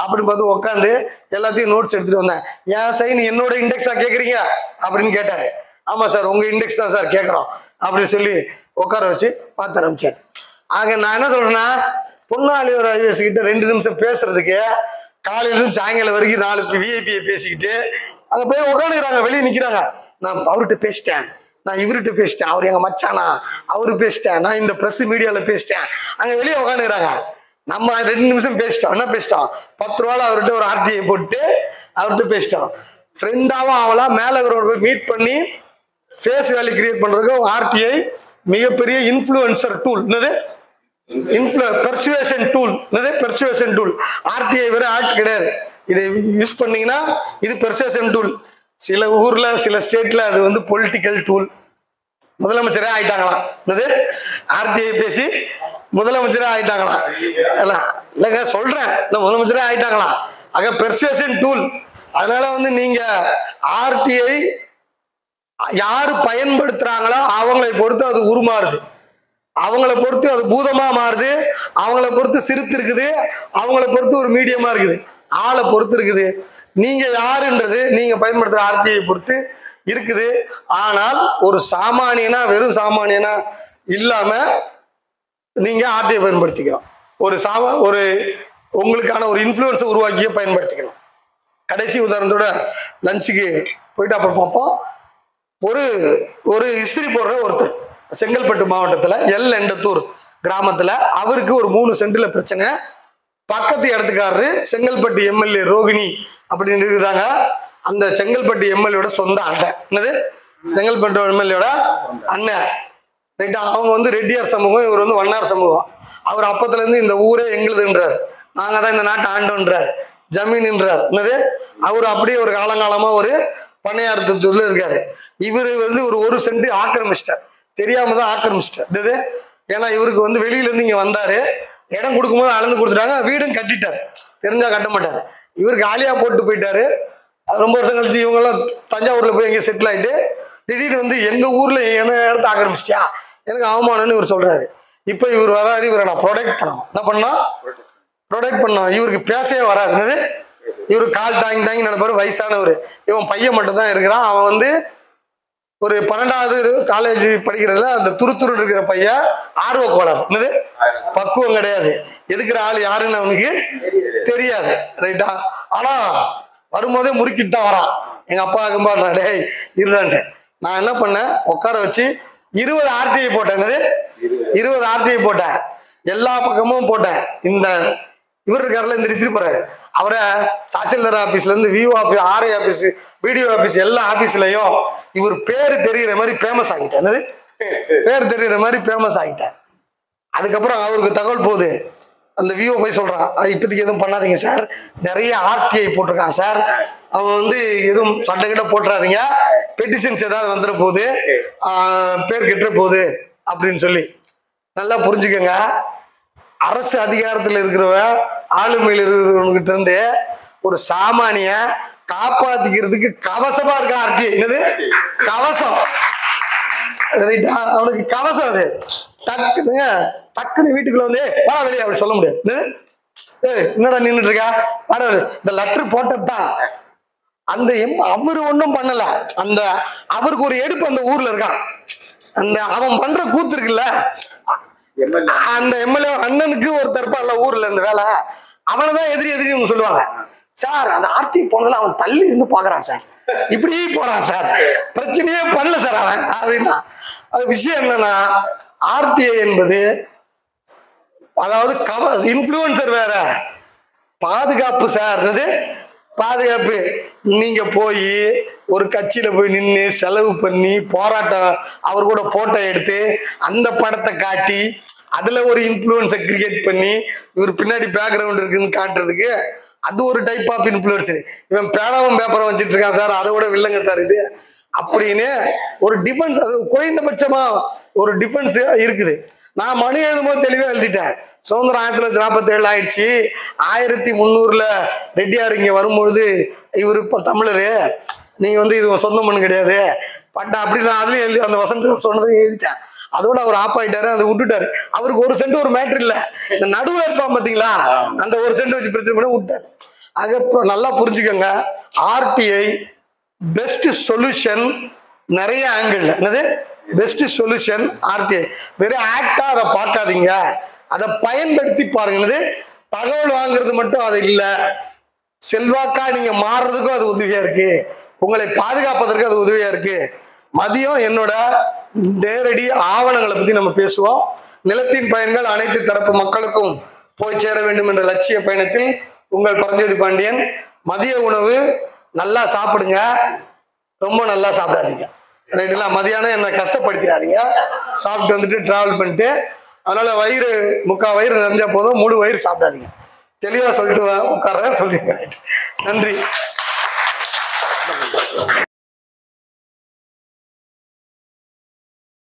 அப்படின்னு பார்த்து உட்காந்து எல்லாத்தையும் நோட்ஸ் எடுத்துட்டு வந்தேன். என் சைன் என்னோட இண்டெக்ஸா கேட்குறீங்க அப்படின்னு கேட்டாரு. ஆமா சார் உங்க இண்டெக்ஸ் தான் சார் கேட்குறோம் அப்படின்னு சொல்லி உட்கார வச்சு பார்த்து ஆரம்பிச்சார். ஆக நான் என்ன சொல்றேன்னா, பொன்னாளியோர் ஐஏஎஸ் கிட்ட 2 நிமிஷம் பேசுறதுக்கு காலையிலிருந்து சாயங்காலம் வரைக்கும் 4 விஐபியை பேசிக்கிட்டு அங்கே போய் உட்காந்துக்கிறாங்க, வெளியே நிற்கிறாங்க. நான் அவர்கிட்ட பேசிட்டேன், நான் இவர்கிட்ட பேசிட்டேன், அவர் எங்க மச்சானா, அவரு பேசிட்டேன், நான் இந்த பிரஸ் மீடியாவில் பேசிட்டேன். அங்கே வெளியே உட்காந்துக்கிறாங்க. நம்ம 2 நிமிஷம் பேசிட்டோம். என்ன பேசிட்டோம்? 10 ரூபாய் அவர்கிட்ட ஒரு ஆர்டிஐ போட்டு அவர்கிட்ட பேசிட்டோம். ஃப்ரெண்டாவும் அவளா மேலே போய் மீட் பண்ணி ஃபேஸ் வேல்யூ கிரியேட் பண்றதுக்கு ஆர்டிஐ மிகப்பெரிய இன்ஃப்ளூயன்சர் டூல். என்னது? Persuasion tool. என்னது? Persuasion tool. ஆர்டிஐ வேற ஆக்ட் கிடையாது. இதை யூஸ் பண்ணீங்கன்னா இது பெர்சுவேஷன் டூல். சில ஊர்ல சில ஸ்டேட்ல அது வந்து பொலிட்டிக்கல் டூல். முதலமைச்சரே ஆயிட்டாங்களாம். என்னது? ஆர்டிஐ பேசி முதலமைச்சரே ஆயிட்டாங்களாம். இல்லைங்க சொல்றேன், முதலமைச்சரே ஆயிட்டாங்களாம். ஆக பெர்சுவேஷன் டூல். அதனால வந்து நீங்க ஆர்டிஐ யாரு பயன்படுத்துறாங்களோ அவங்களை பொறுத்து அது உருமாறுது, அவங்கள பொறுத்து அது பூதமா மாறுது, அவங்கள பொறுத்து சிரித்து இருக்குது, அவங்கள பொறுத்து ஒரு மீடியமா இருக்குது, ஆளை பொறுத்து இருக்குது. நீங்க யாருன்றது நீங்க பயன்படுத்துற ஆர்டிஐ பொறுத்து இருக்குது. ஆனால் ஒரு சாமானியனா வெறும் சாமானியனா இல்லாம நீங்க ஆர்டிஐ பயன்படுத்திக்கணும். ஒரு உங்களுக்கான ஒரு இன்ஃப்ளூயன்ஸை உருவாக்கியே பயன்படுத்திக்கணும். கடைசி உதாரணத்தோட லஞ்சுக்கு போயிட்டு அப்புறம் பார்ப்போம். ஒரு இஸ்திரி போடுற ஒருத்தர் செங்கல்பட்டு மாவட்டத்தில் எண்டத்தூர் கிராமத்தில் அவருக்கு ஒரு 3 சென்டில் பிரச்சனை. பக்கத்து இடத்துக்காரரு செங்கல்பட்டு எம்எல்ஏ ரோகிணி அப்படின்னு இருக்கிறாங்க. அந்த செங்கல்பட்டு எம்எல்ஏட சொந்த அண்ணன். என்னது? செங்கல்பட்டு எம்எல்ஏட அண்ணன். ரைட்டா? அவங்க வந்து ரெட்டியார் சமூகம், இவர் வந்து வண்ணார் சமூகம். அவர் அப்பத்துலேருந்து இந்த ஊரே எங்களுதுன்றார், நாங்கள் தான் இந்த நாட்டை ஆண்டோன்றார், ஜமீன்ன்றார். என்னது? அவர் அப்படியே ஒரு காலங்காலமாக ஒரு பண்ணையாரத்தூர்ல இருக்காரு. இவர் வந்து ஒரு சென்ட் ஆக்கிரமிச்சிட்டார், தெரியாம தான் ஆக்கிரமிச்சிட்டார். இது ஏன்னா இவருக்கு வந்து வெளியில இருந்து இங்க வந்தாரு, இடம் கொடுக்கும்போது அளந்து கொடுத்துட்டாங்க, வீடும் கட்டிட்டார், தெரிஞ்சா கட்ட மாட்டாரு. இவர் காலியா போட்டு போயிட்டாரு. ரொம்ப வருஷம் கழிச்சு இவங்கெல்லாம் தஞ்சாவூர்ல போய் எங்க செட்டில் ஆயிட்டு திடீர்னு வந்து எங்க ஊர்ல என்ன இடத்த ஆக்கிரமிச்சிட்டியா, எனக்கு அவமானம்னு இவர் சொல்றாரு. இப்ப இவர் வராது, இவரை நான் ப்ரொடெக்ட் பண்ணணும். என்ன பண்ணோம்? ப்ரொடெக்ட் பண்ணோம். இவருக்கு பேசவே வராது. என்னது? இவரு கால் தாங்கி நடப்பாரு, வயசானவர். இவன் பையன் மட்டும் தான் இருக்கிறான். அவன் வந்து ஒரு 12வது காலேஜ் படிக்கிறதுல அந்த துருத்துரு இருக்கிற பையன் ஆர்வ கோளாறு. என்னது? பக்குவம் கிடையாது. எதுக்குற ஆள் யாருன்னு அவனுக்கு தெரியாது. ரைட்டா? ஆனா வரும்போதே முறுக்கிட்டான் வரான். எங்க அப்பா அக்கம்பா டேய் இருடான்ட்டு நான் என்ன பண்ணேன், உட்கார வச்சு 20 ஆர்டிஐ போட்டேன். என்னது? 20 ஆர்டிஐ போட்டேன், எல்லா பக்கமும் போட்டேன். இந்த இவர் இருக்காருல, இந்த ரிசீவ் போறாரு, அவரை தாசில்தார் ஆபீஸ்ல இருந்து VO office, RI office, BDO office எல்லா ஆபீஸ்லயும் இவர் பேரு தெரிகிற மாதிரி ஃபேமஸ் ஆகிட்டேன். என்னது? பேர் தெரிகிற மாதிரி ஃபேமஸ் ஆகிட்டேன். அதுக்கப்புறம் அவருக்கு தகவல் போகுது, அந்த விஓ போய் சொல்றான், இப்போதைக்கு எதுவும் பண்ணாதீங்க சார், நிறைய ஆர்டிஐ போட்டிருக்கான் சார், அவன் வந்து எதுவும் சட்டை போட்டுறாதீங்க, பெட்டிஷன்ஸ் ஏதாவது வந்துட போகுது, பேர் கெட்டுற போகுது அப்படின்னு சொல்லி. நல்லா புரிஞ்சுக்கங்க, அரசு அதிகாரத்தில் இருக்கிறவ ஆளுமையில் இருக்கிறவங்கிட்ட இருந்து ஒரு சாமானிய காப்பாத்திக்கிறதுக்கு கவசமா இருக்கா ஆர்டிஐ. என்னது? கவசம். அவனுக்கு கவசம். அது டக்குன்னு வீட்டுக்குள்ள வந்து வா வெளியே அப்படி சொல்ல முடியாது. என்னடா நின்றுட்டு இருக்கா, இந்த லெட்டர் போட்டதுதான். அந்த அவரு ஒன்றும் பண்ணல, அந்த அவருக்கு ஒரு எடுப்பு அந்த ஊர்ல இருக்கான். அந்த அவன் பண்ற கூத்து இருக்குல்ல, அந்த எம்எல்ஏ அண்ணனுக்கு ஒரு தற்பால ஊர்ல இந்த வேலை, அவனதான் எதிரி இவங்க சொல்லுவாங்க. சார் அந்த ஆர்டி போனதுல அவன் தள்ளி இருந்து பாக்குறான் சார், இப்படி போறான் சார், பிரச்சனையே பண்ணல சார் அவன் அப்படின்னா. அது விஷயம் என்னன்னா, ஆர்டிஐ என்பது அதாவது இன்ஃப்ளூயன்சர் வேற, பாதுகாப்பு சார். பாதுகாப்பு. நீங்க போய் ஒரு கட்சியில போய் நின்று செலவு பண்ணி போராட்டம், அவர் கூட போட்டோ எடுத்து அந்த படத்தை காட்டி அதுல ஒரு இன்ஃப்ளூயன்ஸை கிரியேட் பண்ணி இவர் பின்னாடி பேக்ரவுண்ட் இருக்குன்னு காட்டுறதுக்கு, அது ஒரு டைப் ஆஃப் இன்ஃப்ளூயன்சர். இவன் பேனாவும் பேப்பரை வச்சுட்டு இருக்கான் சார், அதை விட வில்லங்க சார் இது அப்படின்னு ஒரு டிஃபென்ஸ், அது குறைந்தபட்சமா ஒரு டிஃபென்ஸ் இருக்குது. நான் மணி எழுதும்போது தெளிவாக எழுதிட்டேன், சுதந்திரம் 1947 ஆயிடுச்சு, 1300 ரெட்டியார் இங்க வரும்பொழுது இவர் இப்ப தமிழரு, நீங்க வந்து இது சொந்த மண்ணு கிடையாது, பட்டா அப்படி நான் அதுலயும் எழுதி அந்த வசந்த சொன்னதையும் எழுதிட்டேன். அதோட அவர் ஆப் ஆயிட்டாரு, அதை விட்டுட்டாரு. அவருக்கு 1 சென்ட் ஒரு மேட்ரு இல்ல, இந்த நடுவில் இருப்பான் பாத்தீங்களா, அந்த 1 சென்ட் வச்சு பிரச்சனை பண்ணி விட்டாரு. அது நல்லா புரிஞ்சுக்கோங்க. ஆர்டிஐ பெஸ்ட் சொல்யூஷன், நிறைய ஆங்கிள். என்னது பெஸ்ட் சொல்யூஷன் ஆர்டிஐ. வெறும் ஆக்டா அதை பார்க்காதீங்க, அதை பயன்படுத்தி பாருங்க. என்னது தகவல் வாங்குறது மட்டும் அது இல்லை, செல்வாக்கா நீங்க மாறுறதுக்கும் அது உதவியா இருக்கு, உங்களை பாதுகாப்பதற்கு அது உதவியா இருக்கு. மதியம் என்னோட நேரடி ஆவணங்களை பத்தி நம்ம பேசுவோம். நிலத்தின் பயன்கள் அனைத்து தரப்பு மக்களுக்கும் போய் சேர வேண்டும் என்ற லட்சிய பயணத்தில் உங்கள் பரஞ்சோதி பாண்டியன். மதிய உணவு நல்லா சாப்பிடுங்க, ரொம்ப நல்லா சாப்பிடாதீங்க. ரைட்டுங்களா? மதியானம் என்ன கஷ்டப்படுத்திடாதீங்க, சாப்பிட்டு வந்துட்டு டிராவல் பண்ணிட்டு. அதனால வயிறு 3/4 வயிறு நிறைஞ்சா போதும், முழு வயிறு சாப்பிடாதீங்க. தெளிவா சொல்லிட்டு உட்கார்றேன், சொல்லிருக்கேன். நன்றி.